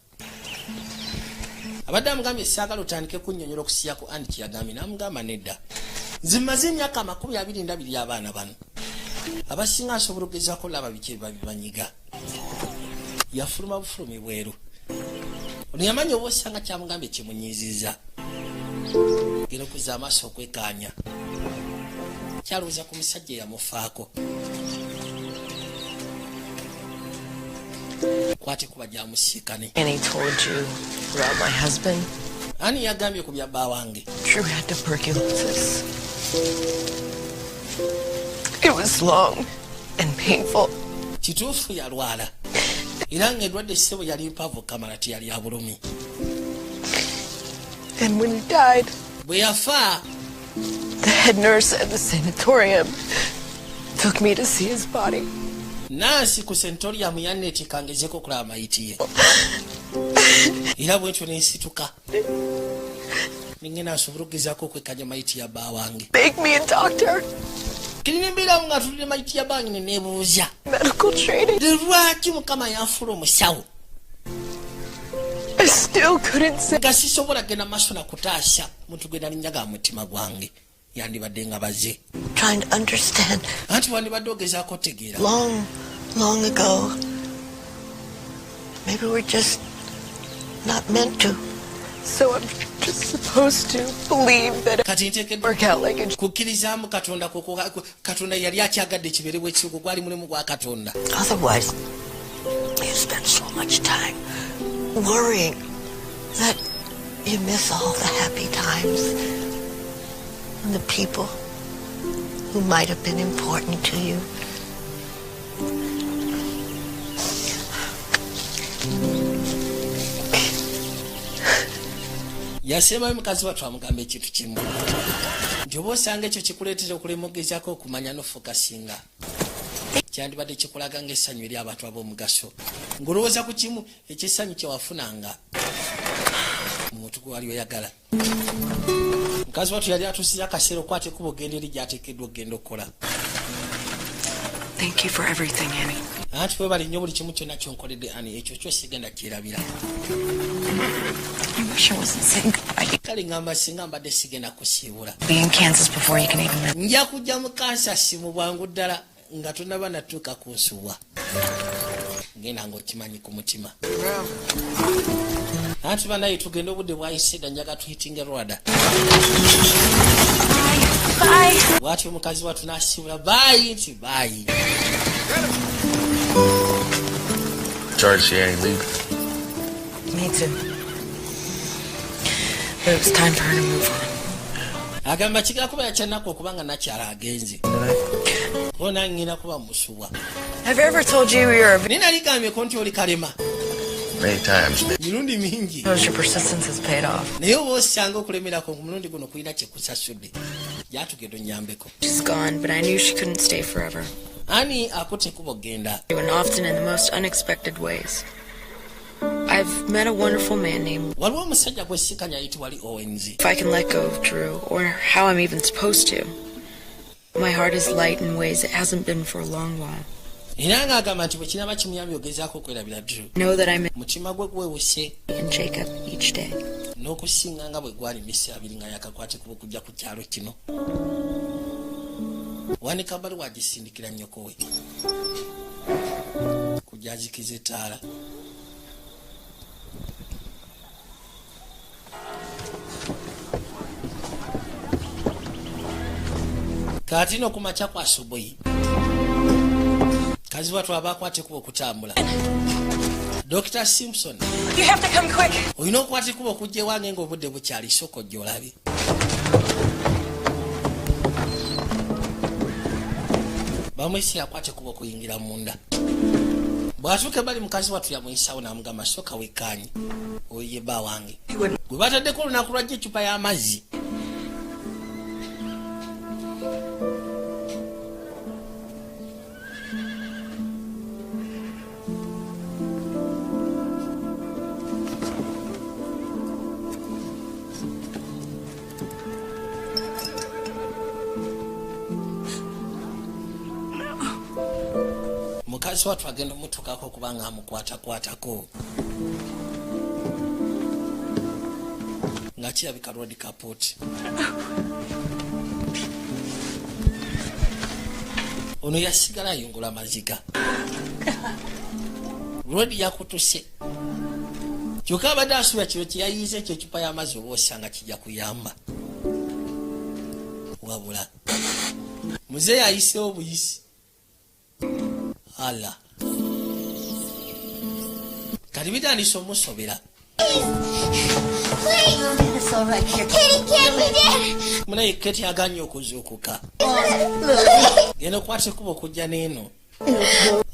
A: Abadde amugambye saagala otandike kunnyonnyola okusiya ku Andy kye yagambye n'amugamba nedda. Nze mmaze emyaka 20 ndabirira abaana bano. Abasinga asobola okugezaako laba biki babibanyiga. Yafuluma bufulumi bweru. Ono yamanyi oba osanga kyamugambye kimunyiiziza. Gera okuzza amaaso okwekaanya. Kyalowooza ku musajja eyamufaako. Kwate kuba gyamusiikane.
H: Annie told you about my husband?
A: Ani yagambye ku bya bba wange.
H: Drew had tuberculosis. It was long and painful.
A: Kituufu yalwala. Era ng'endwadde ssebo yali mpavu kamala teyali abulumi.
H: And when he died,
A: bwe yafa,
H: the head nurse at the sanatorium took me to see his body.
A: Nansi ku sanatorium yanneetika ngezeko okulaba mayiti ye. Era bwentyo nensituka. Ningena asobola okugezaako okwekanya mayiti ya bba wange.
H: Make me a doctor.
A: Kirimbeerawo nga tulire mayiti ya bangi neneebuuza.
H: Medical training.
A: Lwaki Mukama yanfula omusawo?
H: I still couldn't say.
A: Nga sisobola genda maaso na kutaasa muntu gwe nalinyaga mutima gwange. Yandibadde nga baze.
J: Trying to understand.
A: Anti wandibadde ogezaako otegeera.
J: Long ago. Maybe we're just not meant to.
H: So I'm just supposed to believe that it would work out like it.
A: Kukkirizamu Katonda Katonda yali akyagadde kibeere bwe kityo gwali mulimu gwa Katonda.
J: Otherwise, you spend so much time worrying that you miss all the happy times and the people who might have been important to you.
A: Yasema mukazi wattu amugamba ekintu kimu nti oba osanga ekyo kikuleetera okulema okugezaako okumanya n'ofokasinga kyandibadde kikulaga ng'essanyu eri abantu ab'omugaso ng'olowooza ku kimu ekyessanyu kye wafunanga mu muntu gwe wali oyagala. Mukazi wattu yali atuusiza akaseera okwata ekkubo ogenda eri gy'ateekeddwa okugenda okukola.
H: Thank you for everything, Annie.
A: anti bwe bali nnyo buli kimu kyonna kyonkoledde ani ekyo kyo sigenda kyerabira.
B: I wish I wasn't saying goodbye.
A: Kale ngamba singa mbadde sigenda kusiibula.
B: Be in Kansas before you can even...
A: Nja kujja mu Kansas mu bwangu ddala nga tonnaba natuuka ku nsuwa. Ngenda ng'okimanyi ku mutima. Anti banaye tugenda obudde bwayise dda njaga tuhitinge Rwanda. Bw'atyo omukazi wattu n'asiibula baayi nti baayi.
E: Sorry to see Annie leave.
B: Me too. But it was time for her to move on.
A: Agamba kigala kuba yakyanako okubanga nakyala agenze. Ona ngina kuba musuwa.
B: Have I ever told you you're a...
A: Nina ligambye nti oli kalema.
E: Many times, man.
A: Mirundi mingi.
B: Knows your persistence has paid off.
A: Naye oba osanga okulemerako mulundi guno kulina kyekusasudde. Jatugenda onyambeko.
B: She's gone, but I knew she couldn't stay forever.
A: Ani akutte kuba ogenda.
B: And often in the most unexpected ways. I've met a wonderful man named...
A: Waliwo omusajja gwe sikanya ayitibwa wali Owens.
B: If I can let go of Drew, or how I'm even supposed to. My heart is light in ways it hasn't been for a long while.
A: Era ng'agamba nti bwe kinaba kimuyambye ogezaako okwerabira Drew.
B: Know that I'm
A: mutima gwe gwewuse.
B: in Jacob each day.
A: N'okusinga nga bwe gwali mise abiri nga yakakwate kuba okujja ku kyalo kino. Wanika bali wagisindikira nnyoko we. Kujja azikiza ettaala. Kati no kumacha kwa asubuhi. Kazi watu abakwate kuba okutambula. Dr. Simpson.
L: You have to come quick.
A: Oyina okwate kuba okujja wange ng'obudde bukyali soko gy'olabe. Bamwisi akwate kuba okuyingira munda. Bw'atuuke bali mukazi watu yamwisawo n'amugamba soka wekkaanyi. Oye bba wange. Gwe bataddeko olunaku lwajja ecupa y'amazzi. Mukazi watu agenda omutukako kubanga amukwatakwatako. Nga kirabika road kapoti. Ono yasigala ayungula amaziga. Road yakutuse. Kyokka abadde asuubira kiro kye yayize ekyo ecupa y'amazzi oba osanga kijja kuyamba. Wabula muzeeyi ayiseewo buyisi. Ala. Kati bitandise omusobera.
I: It's all right here. Kitty can't be dead.
A: Munaye Keti aganye okuzuukuka. Genda okwate kuba okujja n'eno.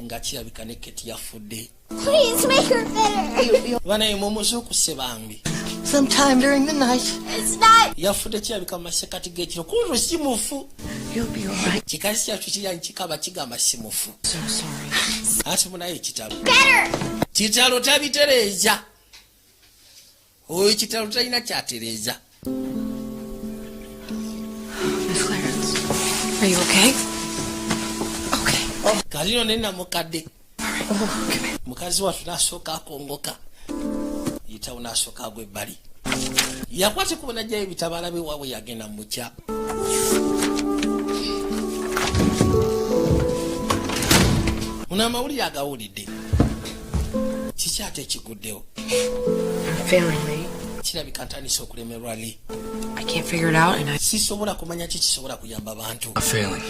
A: Nga kirabika ne Keti yafudde.
I: Please make her better.
A: Banaye mumuzuukuse bambi.
J: Sometime during the night.
I: It's not.
A: Yafudde kirabika mu masekati g'ekiro. Kuno si mufu.
J: You'll be all right.
A: Kikazi kyaffe kirya nkikaba kigamba si mufu.
J: So sorry.
A: Ate munaye ekitalo.
I: Better.
A: Kitalo tabitereeza. Oyo kitalo talina kyatereeza.
B: Miss Clarence, are you okay? Okay.
A: Kalino nena mukadde. Mukazi watu n'asooka akongoka. Yitawo n'asooka agwa ebbali. Yakwate kubona jjayo ebitabaala b'ewaabwe yagenda mu kya. Muno amawulire agawulidde. Kiki ate ekiguddewo?
B: I'm failing Lee.
A: Kirabika ntandise okulemerwa Lee.
B: I can't figure it out and I...
A: Sisobola kumanya ki kisobola kuyamba bantu.
E: I'm failing.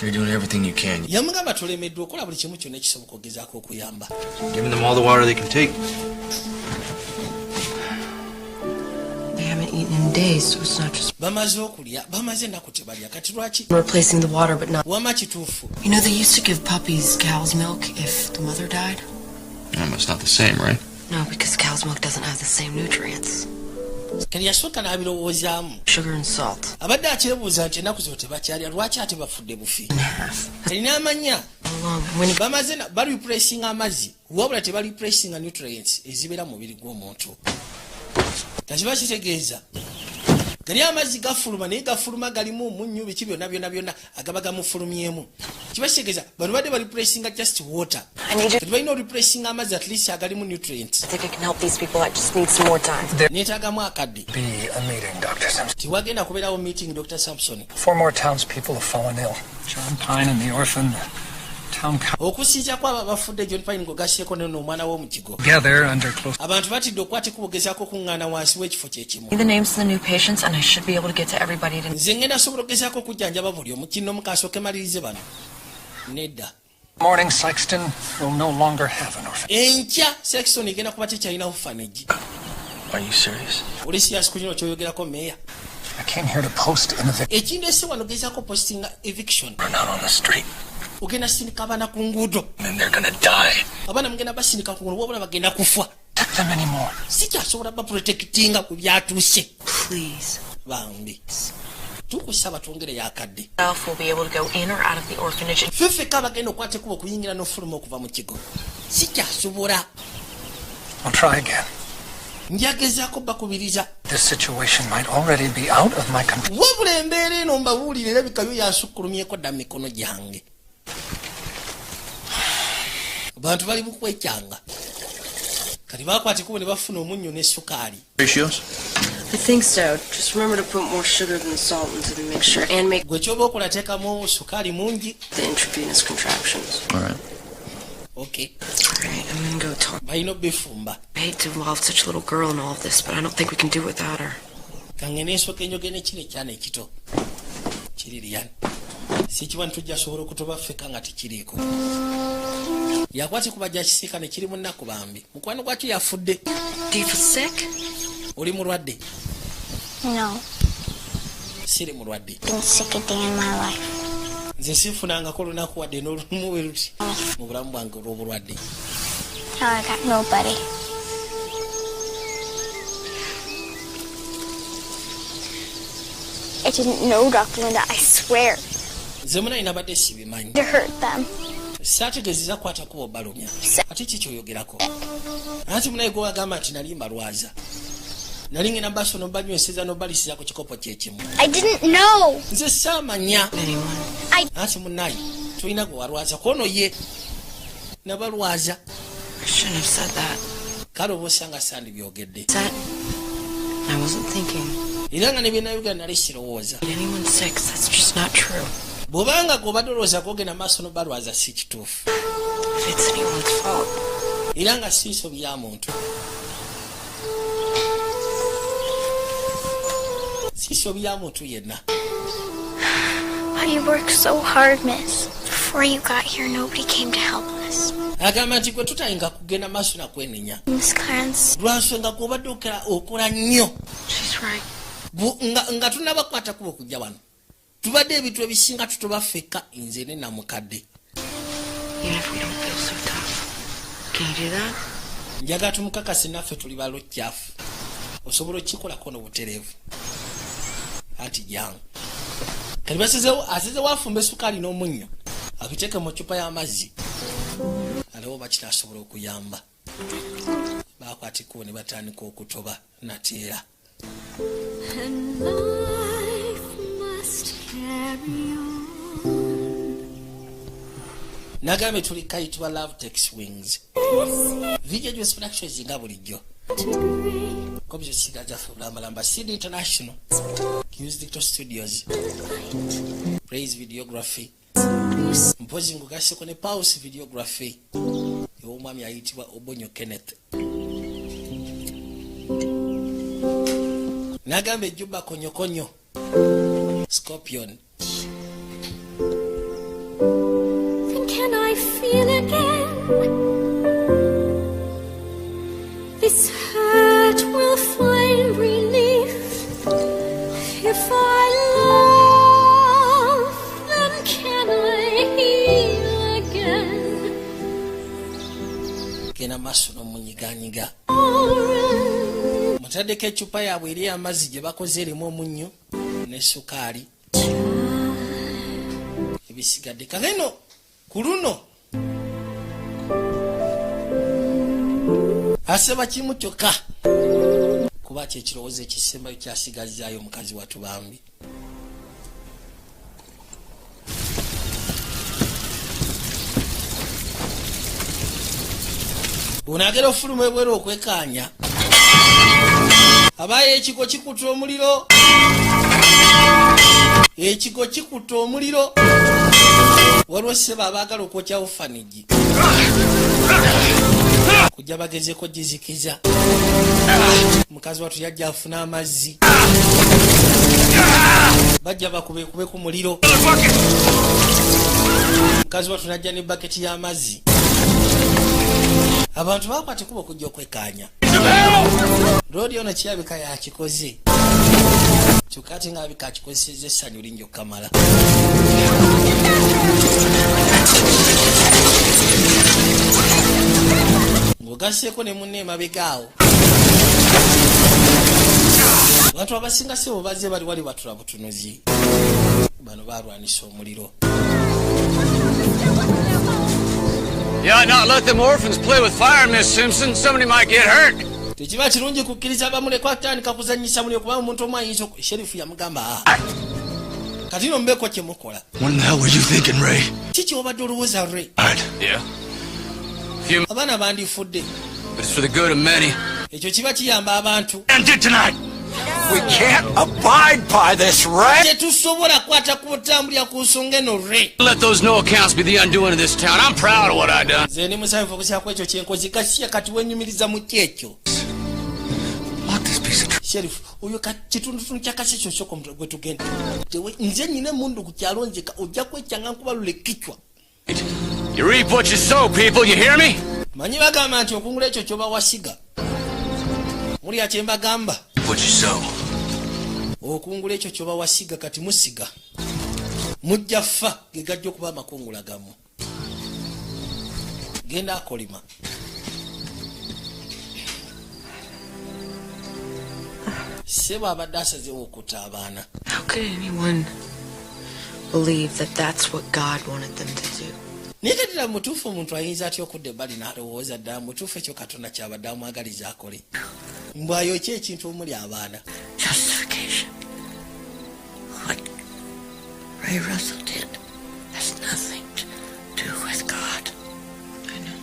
E: You're doing everything you can.
A: Yamugamba tolemeddwa okola buli kimu kyonna ekisoboka ogezaako okuyamba.
E: Giving them all the water they can take.
B: They haven't eaten in days, so it's not just...
A: Bamaze okulya, bamaze ennaku tebalya. Kati lwaki?
B: replacing the water, but not...
A: Wama kituufu.
B: You know, they used to give puppies cow's milk if the mother died?
E: It's not the same, right?
B: No, because cow's milk doesn't have the same nutrients.
A: Kali yasooka n'abirowoozaamu.
B: Sugar and salt.
A: Abadde akyebuuza nti ennaku zo tebakyalya lwaki ate bafudde bufi. Talina amanya. Bamaze balireplacinga amazzi wabula tebalireplacinga nutrients ezibeera mu mubiri gw'omuntu. Takiba kitegeeza gali amazzi gafuluma naye gafuluma galimu omunnyo biki byonna agaba gamufulumyemu kibakitegeeza bano badde bariplacinga just water tebalina oriplacinga amazzi at least agalimu nutrients neetaagamu akadde tiwagenda kubeerawo meeting Dr. Sampson
D: 4 more townspeople have fallen ill. John Pine and the orphan, the town
A: okusinza kwabo abafudde John Pine ngogasseeko n'omwana w'omukigo
D: together under close.
A: abantu batidde okukwata kubogezaako kuŋŋaana wansi w'ekifo kyekimu
H: The names of the new patients, and I should be able to get to everybody to.
A: nze ngenda sobola okugezaako okujjanjaba buli omu kinno mukasooke malirize bano nedda
D: Morning, Sexton will no longer have an orphan.
A: enkya Sexton egenda kuba tekyalina orphanage.
C: Are you serious?
A: oli serious ku kino kyoyogerako meya
D: I came here to post an eviction.
A: ekindeese wano gezaako postinga eviction
C: We're not on the street.
A: ogenda sindika abaana ku nguudo
C: And they're gonna die.
A: abaana mugenda basindika ku nguudo wabula bagenda kufa
D: Protect them anymore.
A: sikyasobola baprotectinga ku byatuuse
H: Please.
A: bambi tukusaba twongereyo akadde
H: Ralph will be able to go in or out of the orphanage.
A: ffeffeka bagenda okwata ekuba okuyingira n'ofuluma okuva mu kigo sikyasobola
D: I'll try again.
A: njagezaako bakubiriza
D: This situation might already be out of my control.
A: wabula embeera eno mbabuulire erabika yo yansukkulumyeko dda mu mikono gyange abantu bali mukwekyanga kati bakwata ekubo ne bafuna omunnyo n'essukaali
C: Ratios?
H: I think so. Just remember to put more sugar than salt into the mixture and make
A: gwe kyoba okola teekamu sukaali mungi
H: the intravenous contractions.
C: All right.
A: okay
H: Alright, I'm gonna go talk.
A: balina obifumba
H: I hate to involve such a little girl in all of this, but I don't think we can do without her.
A: kange n'ensooka enjoge n'ekino ekyana ekito kiririyani sikiba ntujja asobola okutoba ffeka nga tekiriiko yakwata kuba jakisiika ne kiri mu nnaku bambi mukwano gwakyo yafudde
H: Do you feel sick?
A: oli mulwadde
I: No,
A: siri mulwadde
I: been sick a day in my life.
A: nze sinfunangako lunaku wadde n'olumu bwe luti mu bulamu bwange olw'obulwadde
I: Now I got nobody. I didn't know, Dr. Linda, I swear.
A: nze munayi nabadde sibimanyi
I: To hurt them.
A: saategeezeza kwata kuba obalumya ate kikyoyogerako anti munayi gwe wagamba nti nali mbalwaza nali ngenda baso nobanyweseza nobalisiza ku kikopo kyekimu
I: I didn't know.
A: nze saamanya anti munayi tolina gwe walwaza kono ye nabalwaza
H: I shouldn't have said that.
A: kale oba osanga sandibyogedde
H: That I wasn't thinking.
A: era nga ne byenayogera nali sirowooza
H: Anyone's sick, that's just not true.
A: bw'obanga gweobadde olowooza kogenda maaso nobalwaza si kituufu
H: If it's anyone's fault.
A: era nga siiso bya muntu siiso bya muntu yenna
I: Why you worked so hard, miss. Before you got here, nobody came to help us.
A: agamba nti gwe tutayinga kugenda maaso nakwenenya
I: Miss Clarence.
A: lwansonga gw'obadde okola nnyo
H: She's right.
A: nga tunabakwata kuba okujja wano tubadde ebintu ebisinga tutoba ffekka nze ne namukadde
H: Even if we don't feel so tough. Can you do that?
A: njagala tumukakase naffe tuli balokyafu osobola okikolako n'obutereevu anti jangu kati asizewo afumba esukaali n'omunnyo abiteeke mu cupa y'amazzi aliwo bakinasobola okuyamba bakwata ekkubo ne batandika okutoba nateera
M: And life must carry on.
A: nagambe tuli kayitibwa love takes wings video gyos productions nga bulijjo kobyo sigaza fulambalamba CD International Q's Digital Studios Praise Videography mpozi ngugaseko ne Pulse Videography y'omwami ayitibwa Obonyo Kenneth nagambe Juba konyokonyo Scorpion
M: Can I feel again? This hurt will find relief if I love. Then can I heal again?
A: gena maso n'omunyiganyiga mutaddeko ecupa yaabwe eri amazzi gye bakoze erimu omunnyo ne sukaali ebisigadde kageno ku luno asaba kimu kyokka kuba lwaki ekirowoozo ekisembayo kyasigazaayo omukazi watu bambi. Bunagera ofuluma ebwera okwekaanya abaye ekigo kikuta omuliro, ekigo kikuta omuliro. Waliwo sseba abaagala okwokya ofanigi kujja bagezeko gizikiza. Mukazi watu yajja afuna amazzi, bajja bakubekube ku muliro. Mukazi watu najja ne baketi y'amazzi. Abantu bakwata kuba okujja okwekaanya. Roodi ono kirabika yakikoze kyokka ate ng'abika akikozesezza essanyu lingi okukamala. Ng'ogasseeko ne munne emabegaawo. Abantu abasinga si bo bazze bali wali batula butunuzi. Bano baalwanisa omuliro.
C: Yeah, not let them orphans play with fire, Miss Simpson. Somebody might get hurt.
A: Tekiba kirungi kukkiriza bamulekwa atandika kuzannyisa muliro kuba omuntu omu ayinza Sherifu yamugamba kati no mbeeko kye mukola.
D: What in the hell were you thinking, Ray?
A: Kiki obadde olowooza Ray?
C: Yeah.
A: Abaana bandifudde.
C: But it's for the good of many.
A: Ekyo kiba kiyamba abantu.
D: And did tonight. We can't abide by this, Ray.
A: Tetusobola kwata kubutambulira ku nsonga eno Ray.
C: Let those no accounts be the undoing of this town. I'm proud of what I done.
A: Nze ndi musanvu okusyako ekyo kyenkozi kasiya kati wenyumiriza mu kyekyo. Sheriff, oyo kitundu kyakasi ekyo kyokka omutwe gwe tugenda. Nze nyina emundu ku kyalo nzeka ojja kwekyanga nkubalule kichwa.
C: You reap what you sow, people. You hear me?
A: Manyi bagamba nti okungula ekyo kyoba wasiga. Mulya kye mbagamba.
C: What you sow.
A: Okungula ekyo kyoba wasiga kati musiga. Mujja ffa ge gajja okuba amakungula gamu. Genda akolima. Seba abadde asazeewo okutta abaana.
H: How could anyone believe that that's what God wanted them to do?
A: Naye ddala mutuufu omuntu ayinza atya okudda ebbali n'alowooza ddala mutuufu ekyo Katonda kyabadde amwagaliza akole. Mbwayo ki ekintu omuli abaana.
J: Justification. What Ray Russell did has nothing to do with God.
H: I know.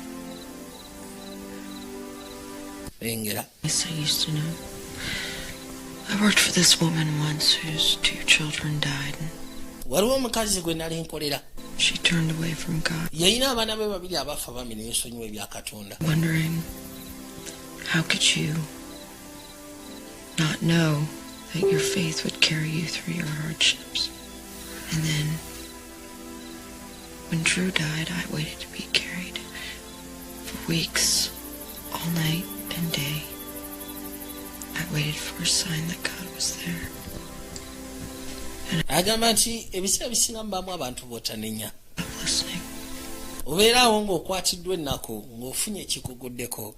A: Engera.
H: Yes, I used to know. I worked for this woman once whose 2 children died.
A: Waliwo omukazi gwe nali nkolera.
H: She turned away from God.
A: Yalina abaana be babiri abafa bamina ensonyiwa ebya Katonda.
H: Wondering, how could you not know that your faith would carry you through your hardships? And then, when Drew died, I waited to be carried for weeks, all night and day. I waited for a sign that God was there.
A: Agamba nti ebiseera bisinga mubaamu abantu b'otanenya. Obeeraawo ng'okwatiddwa ennaku ng'ofunye ekikuguddeko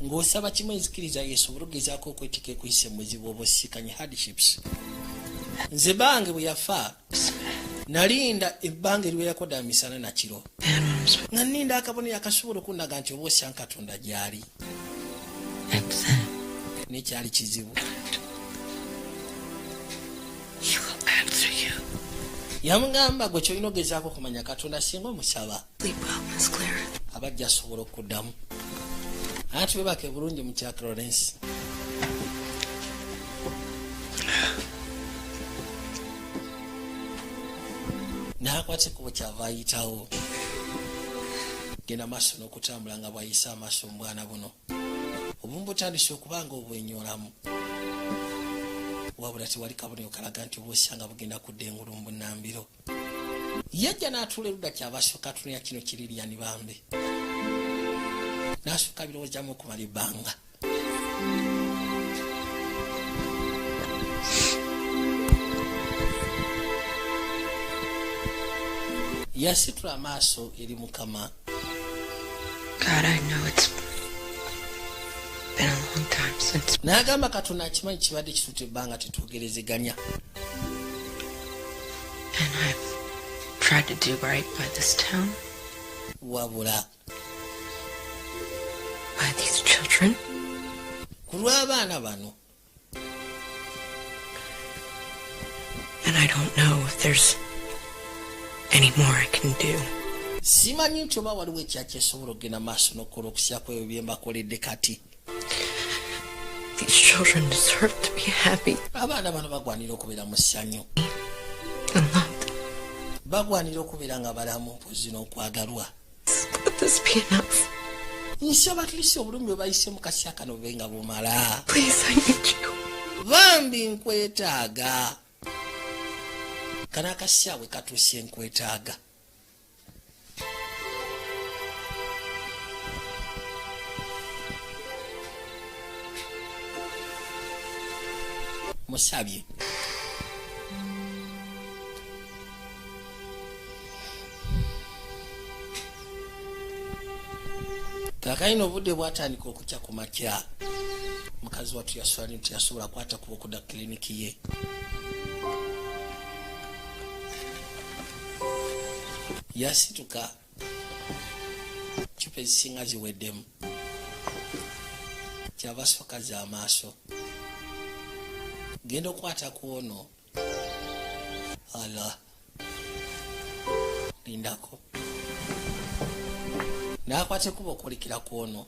A: ng'osaba kimu enzikiriza Yesu obulogezaako okwetika ekuyisa muzibu oba osikanye hardships. Nze bange bwe yafa nalinda ebbanga eriwerako ddala misana na kiro nga nninda akabonero akasobola okundaga nti oba osya Katonda gy'ali. Nekyali kizibu. Yamugamba gwe kyolina ogezaako okumanya Katonda singa omusaba abajja asobola okuddamu. Ati webake bulungi mu kya Clarence. N'akwata ekkubo kyava ayitawo. Genda maaso n'okutambula nga bw'ayisa amaaso mu bwana buno. Obumu butandise okuba nga obwenyolamu. Wabula tewali kabonero kalaga nti oba osanga bugenda kudda engulu mu bunnambiro. Yajja n'atuula erudda kyabasooka atunula kino Kiririyani Bambe. N'asooka birowoozamu okumala ebbanga. Yasitula amaaso eri Mukama.
H: God, I know it's been a long time since.
A: N'agamba Katonda akimanyi kibadde kitutte ebbanga tetwogerezeganya.
H: And I've tried to do right by this town.
A: Wabula.
H: By these children.
A: Ku lw'abaana bano.
H: And I don't know if there's any more I can do.
A: Simanyi nti oba waliwo ekyaki esobola okugenda maaso n'okukola okusyako ebyo bye mbakoledde kati.
H: These children deserve to be happy.
A: Abaana bano bagwanira okubeera mu ssanyu. Bagwanira okubeera nga balamu mpozi n'okwagalwa.
H: Let this be enough.
A: Nsaba tulise obulumi bwe bayise mu kasya kano bube nga bumala.
H: Please, I need you.
A: Bambi nkwetaaga. Kano akasya bwe katuuse nkwetaaga. Musabye. Kakayina obudde bwatandika okukya ku makya. Mukazi wattu yaswali nti yasobola kwata kuba okuda kliniki ye. Yasituka kipe zisinga ziweddemu. Kyava soka za maaso. Genda okwata ku ono. Ala. Lindako. N'akwate kuba okulikira ku ono.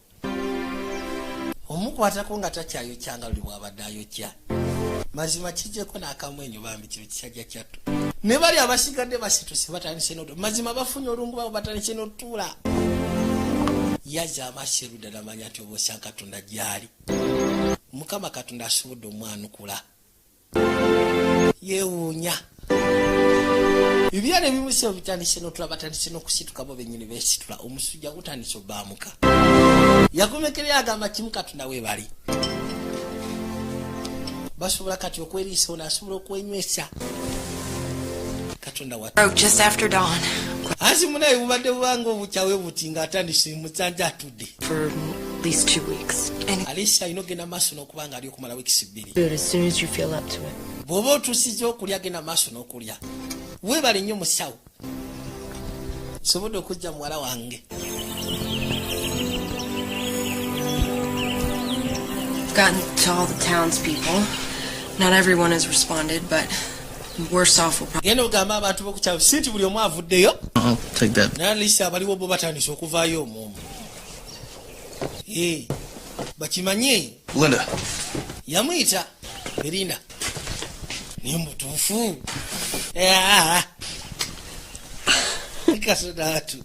A: Omukwatako nga takyayokyanga luli bw'abadde ayokya. Mazima kijjeko n'akamwenyo bambi kiro kisajja kyattu. Ne bali abasigadde basituse batandise n'otuula. Mazima bafunye olungu babo batandise n'otuula. Yaza amaaso erudda n'amanya nti oba osanga Katonda gy'ali. Mukama Katonda asobodde omwanukula. Yeewuunya. Ebyana ebimusi bitandise n'otuula batandise n'okusituka bo bennyini beesitula. Omusujja gutandise obbaamuka. Yakomekerera agamba kimu Katonda we bali. Basobola kati okweriisa ono asobola okwenywesa. Katonda wa
H: Just after dawn.
A: Asi munaye bubadde bubanga obukyawe buti ng'atandise musanja atudde.
H: For at least 2 weeks.
A: Alicia inogenda maaso n'okubanga ali okumala wiikisi 2.
H: Do it as soon as you feel up to it.
A: Bw'oba otuusiza okulya genda maaso n'okulya. Weebale nnyo musawo. Sobodde okujja muwala wange.
H: Gotten to all the townspeople. Not everyone has responded, but worse off will probably.
A: Genda ogamba abantu b'okukyawo sinti buli omu avuddeyo.
E: I'll take that.
A: N'Alicia abaliwo bo batandise okuvaayo omwomu. Bakimanye.
E: Linda.
A: Yamuyita. Belinda. Ni mutuufu. Kasoda atu.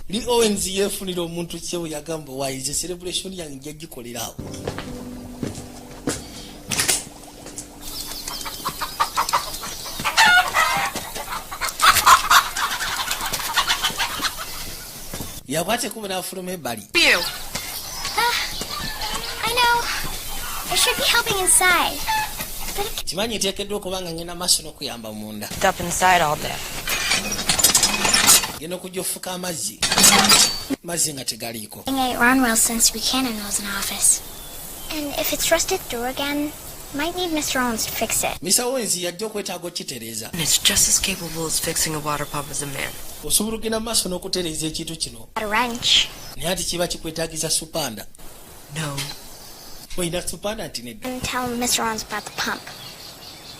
A: Li ONZ yefunira omuntu kyewe yagamba waize celebration yange jagikolerawo. Yakwate kuba n'afuluma ebbali.
I: I know. I should be helping inside.
A: Kimanyi nteekeddwa okubanga ngenda maaso n'okuyamba munda.
H: Up inside all day.
A: Genda okujja ofuka amazzi. Mazzi nga tegaliiko.
I: It ain't run well since Buchanan was in office. And if it's rusted through again, might need Mr. Owens to fix it.
A: Mr. Owens yajja okwetaaga okitereeza.
H: And it's just as capable as fixing a water pump as a man.
A: Osobola okugenda maaso n'okutereeza ekintu kino.
I: A wrench.
A: Naye ati kiba kikwetaagiza supanda.
H: No.
A: Oyina supanda nti nedda.
I: And tell Mr. Owens about the pump.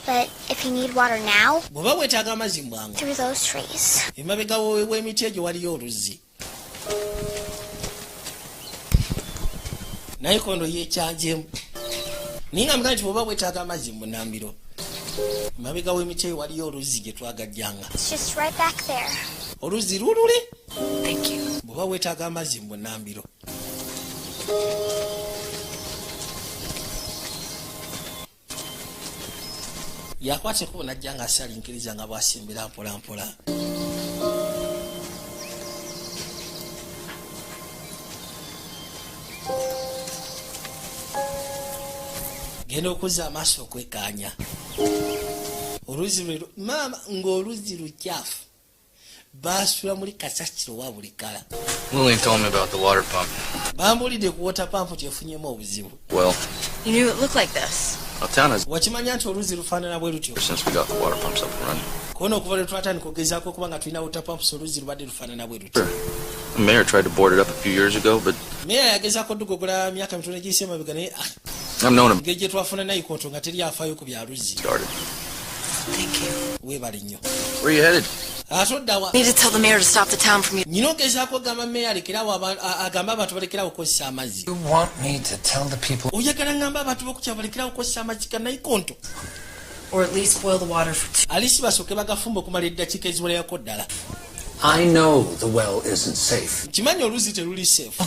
I: But if you need water now,
A: bw'oba weetaaga amazzi mu bwangu.
I: through those trees.
A: Emabega w'emiti egyo waliyo oluzzi. Nayikondo yeekyanjemu. Naye nga mugamba nti bw'oba weetaaga amazzi mu nnambiro. Emabega w'emiti egyo waliyo oluzzi gye twagajjanga.
I: It's just right back there.
A: Oluzzi lulule.
H: Thank you.
A: Bw'oba weetaaga amazzi mu nnambiro. Yakwate kuba najja nga asalinkiriza nga bwasimbira mpola mpola. Genda okuzza amaaso okwekaanya. Oluzzi lwero maama ng'oluzzi lukyafu. Baasula muli kasasiro wa buli kala.
E: Lillian told me about the water pump.
A: Bambulidde ku water pump tefunyemu obuzibu.
E: Well,
H: You knew it looked like this.
E: our town has
A: Wakimanya nti oluzzi lufaanana bwe lutyo.
E: since we got the water pumps up and running.
A: Kono okuva lwe twatandika okugezaako okuba nga tulina water pumps oluzzi lubadde lufaanana bwe lutyo.
E: The mayor tried to board it up a few years ago, but
A: Meya yagezaako dugogola myaka mitono egiyise emabega naye
E: I've known him.
A: ngeri gye twafuna nayikoto nga teri afaayo ku byaluzi.
E: Started.
A: Weebale nnyo.
E: Where you headed?
A: Atoddawa.
B: Need to tell the mayor to stop the town from you.
A: Nyina ogezaako gamba meya alekerawo agamba abantu balekerawo okukozesa amazzi.
D: You want me to tell the people?
A: Oyagala ngamba abantu b'okukya balekerawo okukozesa amazzi ga nayikondo.
B: Or at least boil the water for 2.
A: Alisi basooke bagafumba okumala eddakiika eziwererako ddala.
D: I know the well isn't safe.
A: Kimanyi oluzi teruli safe.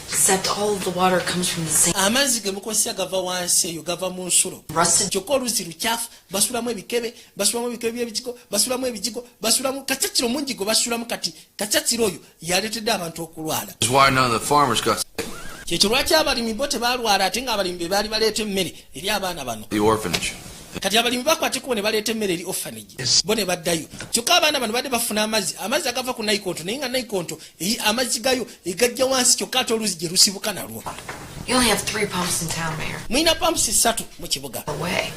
B: Except all of the water comes from the same.
A: Amazzi ge mukozesa gava wansi eyo gava mu nsulo. Kyokka oluzi lukyafu basulamu ebikebe by'ebijigo basulamu ebijigo basulamu kacaciro mungi gwe basulamu kati kacaciro oyo yaleetedde abantu okulwala.
E: That's why none of the farmers got sick.
A: Kyekyo lwaki abalimi bo tebalwala ate ng'abalimi be baali baleeta emmere eri abaana bano.
E: The orphanage.
A: Kati abalimi bakwateko ne baleeta emmere eri orphanage. Bo ne baddayo. Kyokka abaana bano badde bafuna amazzi agava ku nayikondo naye nga nayikondo amazzi gayo egajja wansi kyokka ate oluzi gye lusibuka nalwo.
B: You only have 3 pumps in town, Mayor.
A: Mulina pumps 3 mu kibuga.
B: Away.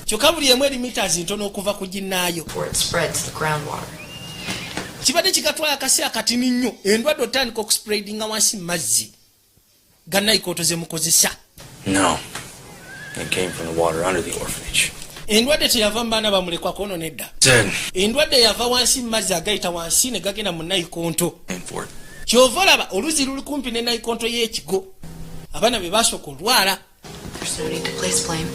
A: Kyokka buli emu eri meters ntono okuva ku ginnaayo.
B: Where it spreads to the groundwater.
A: Kibadde kikatwala akaseera katini nnyo endwadde otandika okuspreadinga wansi mazzi ga nayikondo ze mukozesa.
E: No. It came from the water under the orphanage.
A: Endwadde teyava mu baana bamulekwa kono nedda. Endwadde yava wansi mu mazzi agayita wansi ne gagenda mu nayikondo. Kyova olaba oluzi luli kumpi ne nayikondo y'ekigo. Abaana be basooka olwala.
B: There's no need to place blame.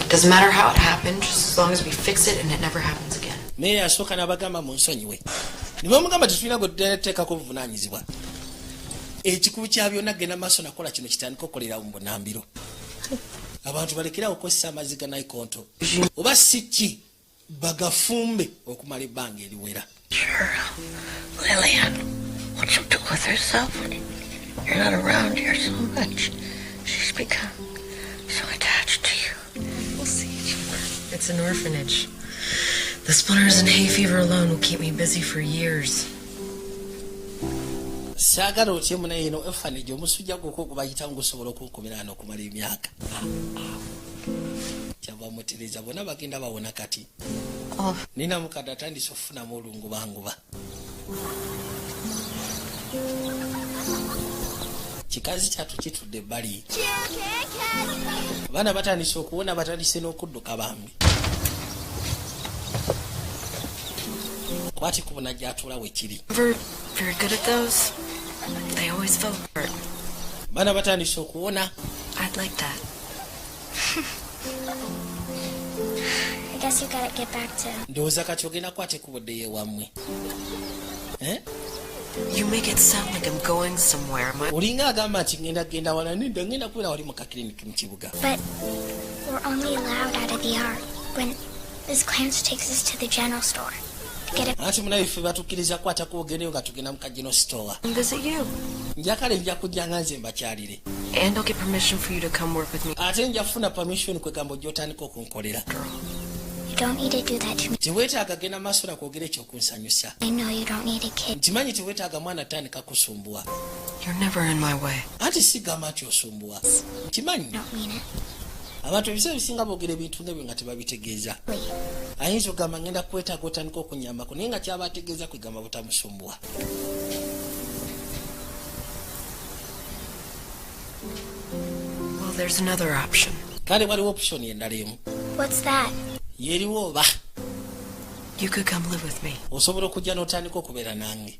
B: Doesn't matter how it happened, just as long as we fix it and it never happens again.
A: Meya yasooka n'abagamba mu nsonyiwe. Ne bamugamba tetulina gwe tuteekako obuvunaanyizibwa. Ekikubu kya byonna genda maaso nakola kino kitandika okukolera mu bunambiro. Abantu balekerawo okukozesa amazzi ga nayikondo. Oba si ki bagafumbe okumala ebbanga eriwera.
J: Sure. Lillian, what you do with herself? You're not around here so much. She's become so attached to you.
B: We'll see. It's an orphanage. The splinters and hay fever alone will keep me busy for years.
A: Saagala otye munaye eno orphanage omusujja gwokwo okubayita ngusobola okunkomera n'okumala emyaka. Kyava mutereza bonna bagenda bawona kati. Nina mukadde atandise okufunamu olungubanguba. Kikazi kyatu kitudde ebbali. Abaana batandise okuwona batandise n'okudduka bambi. Kwati kubona gy'atuula we kiri.
B: Very good at those. They always felt hurt.
A: Bana batandise okuwona.
B: I'd like that.
I: I guess you gotta get back to.
A: Ndowooza kati ogenda kwate kubodde yewammwe.
B: You make it sound like I'm going somewhere.
A: Olinga agamba nti ngenda wala nedda ngenda kubeera wali mu kakliniki mu kibuga.
I: But we're only allowed out of the yard when Miss Clarence takes us to the general store. Ati
A: munaife batukkiriza kwata kuogeneyo nga tugenda mu kagino store.
B: Visit you.
A: Njakale nja kujja nga nze mbakyalire.
B: And I'll get permission for you to come work with me.
A: Ate nja funa permission kwegamba ojja otandika okunkolera.
I: You don't need to do that to me.
A: Teweetaaga genda maaso na kwogera ekyokunsanyusa.
I: I know you don't need a kid.
A: Ntimanyi teweetaaga mwana tandika kusumbua.
B: You're never in my way.
A: Ati sigamba nti osumbua. Ntimanyi.
I: Don't mean it.
A: Abantu ebiseera bisinga boogera ebintu ng'ebyo nga tebabitegeeza. Ayinza okugamba ngenda kwetaaga otandika okunyambako naye nga kyaba ategeeza kwegamba butamusumbua.
B: Well, there's another option.
A: Kale waliwo option endala emu.
I: What's that?
A: Yeriwo oba.
B: You could come live with me.
A: Osobola okujja n'otandika okubeera nange.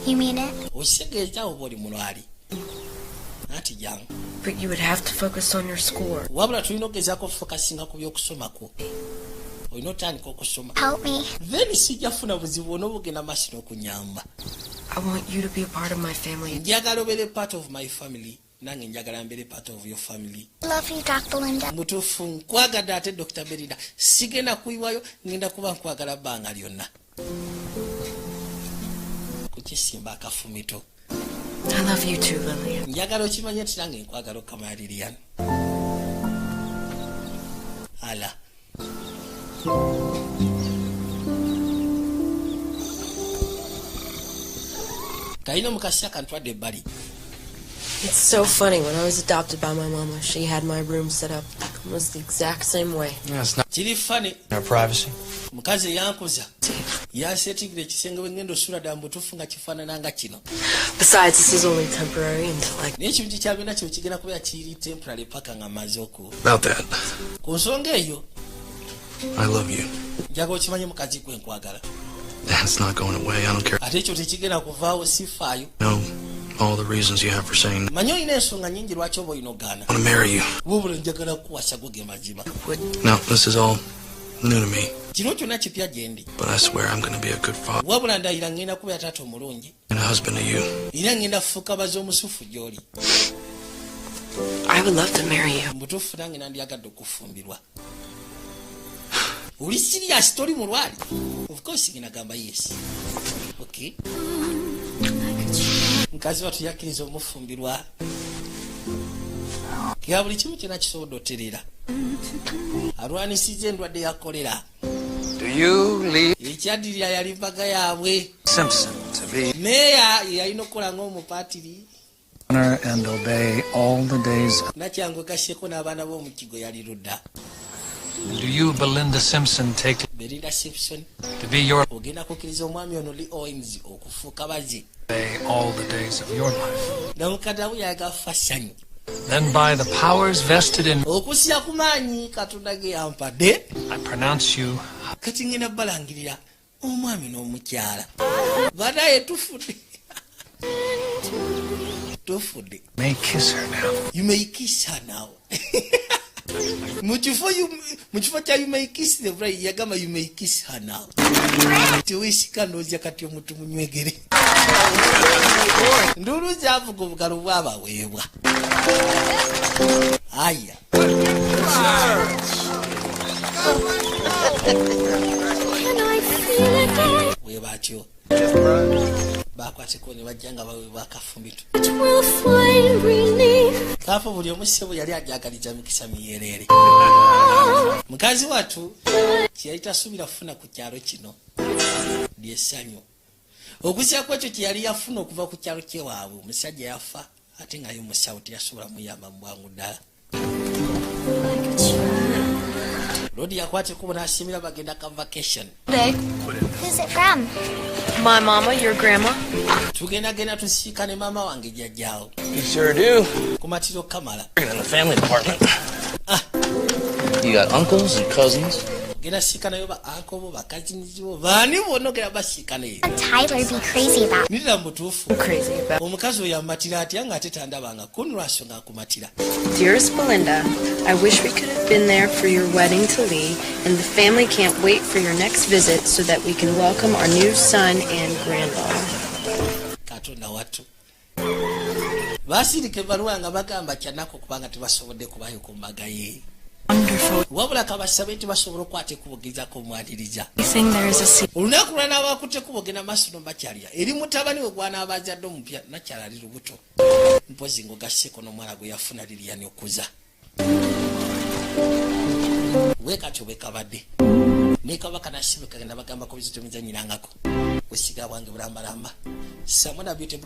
I: You mean it?
A: Okitegeeza oba oli mulwali. Ati jangu.
B: But you would have to focus on your schoolwork.
A: Wabula tulina okugezaako okufokasinga ku by'okusoma kwo. Olina otandika okusoma.
I: Help me.
A: Then sijja funa buzibu onoobugenda maaso n'okunyamba.
B: I want you to be a part of my family.
A: Njagala obeere part of my family. Nange njagala mbeere part of your family.
I: Love you, Dr. Linda.
A: Mutuufu nkwagadde ate Dr. Belinda. Sigenda kuyiwayo ngenda kuba nkwagala bbanga lyonna. Kukisimba akafumito.
B: I love you too, Lillian.
A: Njagala okimanye nti nange nkwagala okamala Lillian. Ala. Kayina mukasi akantwadde ebbali.
N: It's so funny. When I was adopted by my mama, she had my room set up almost the exact same way.
E: Yeah, it's not.
A: Kiri funny.
E: Our privacy.
A: Mukazi yankuza. yasetigire ekisenge bwengendo osula ddala mbutuufu nga kifaanana nga kino.
N: Besides, this is only temporary until I...
A: naye ekintu kyabina kyo kigenda kubeera kiri temporary paka nga maze
E: About that,
A: ku nsonga eyo
E: I love you.
A: njaga okimanye mukazi gwe nkwagala
E: That's not going away. I don't care.
A: ate ekyo tekigenda kuvaawo sifaayo.
E: No, all the reasons you have for saying
A: manyi olina ensonga nyingi lwaki oba olina ogaana.
E: I want to marry you.
A: wabula njagala kuwasa go ge mazima.
E: No, this is all new to me.
A: kino kyonna kipya gye ndi.
E: But I swear I'm going to be a good father
A: wabula ndayira ngenda kubeera taata omulungi
E: and a husband to you.
A: era ngenda kufuuka baze omusufu gy'oli.
N: I would love to marry you.
A: mbutuufu nange nandyagadde okufumbirwa. oli serious toli mulwali? Of course ngenda gamba yes. Okay. Mukazi watu yakkiriza omufumbirwa. Kya buli kimu kyonna kisobodde oterera. Alwanisiza endwadde ya kolera.
D: Do you leave
A: Ekyaddirira yali mbaga yaabwe.
D: Simpson to be
A: Meya yalina okukola ng'omupaatiri.
D: honor and obey all the days?
A: Nakyangu kaseko n'abaana b'omu kigo yali ludda.
D: Do you, Belinda Simpson, take
A: Belinda Simpson
D: to be your
A: ogenda kukkiriza omwami ono Lee Owens okufuuka baze.
D: obey all the days of your life?
A: Namukaddamu yaga fashion.
D: Then by the powers vested in
A: Okusya ku maanyi Katonda ge yampadde.
D: I pronounce you
A: Kati ngenda balangirira omwami n'omukyala. Badaye tufudde. Tufudde.
D: may kiss her now.
A: You may kiss her now. Mukifo kya you may kiss the bride yagamba you may kiss her now. Tiwisika ndozya kati omuntu munywegere. Ndulu zavuga obugalo bwabaweebwa. Aya. Webatyo. Bakwateko ne bajja nga baweebwa akafumbitu. Kafu buli omusebo yali ajagaliza mikisa miyereere. Mukazi watu kyali tasubira kufuna ku kyalo kino lyessanyu. Okusya kwekyo kyeyali yafuna okuva ku kyalo kyewaabwe omusajja yafa ate nga ye musawo teyasobola muyamba mu bwangu ddala. Lodi yakwate kubo n'asimira bagenda ka vacation.
I: Who's it from?
L: My mama, your grandma.
A: Tugenda tusiika ne maama wange jjajjaawo.
E: You sure do.
A: Ku matiro Kamala.
E: Working in the family department. You got uncles and cousins.
A: Genda siika nayo ba ankobo bakazinizi bo baani bonna ogenda basiika naye.
I: Tyler be crazy about.
A: Nidira mutuufu.
N: Crazy about.
A: Omukazi oyo amatira atya nga ate tandabanga kunulwaso nga akumatira.
N: Dearest Belinda, I wish we could have been there for your wedding to Lee, and the family can't wait for your next visit so that we can welcome our new son and granddaughter.
A: Katonda watu. Basirike baluwa nga bagamba kyanako kubanga tebasobodde kubayo ku mbaga ye. Wabula kabasabe tebasobola okwata ekubugizako omwaniriza. Olunaku lwa n'abakutte kubogena maaso n'obakyalira. Eri mutabani we gw'anaabazadde omupya nakyala ali lubuto. Mpozi ng'ogasseko n'omwana gwe yafuna Lilian okuza. Weekatyo bwekabadde. Ne Kabaka Nasibu kagenda bagamba ko bizito mizanyirangako. Wesiga bwange bulambalamba. Samona Beauty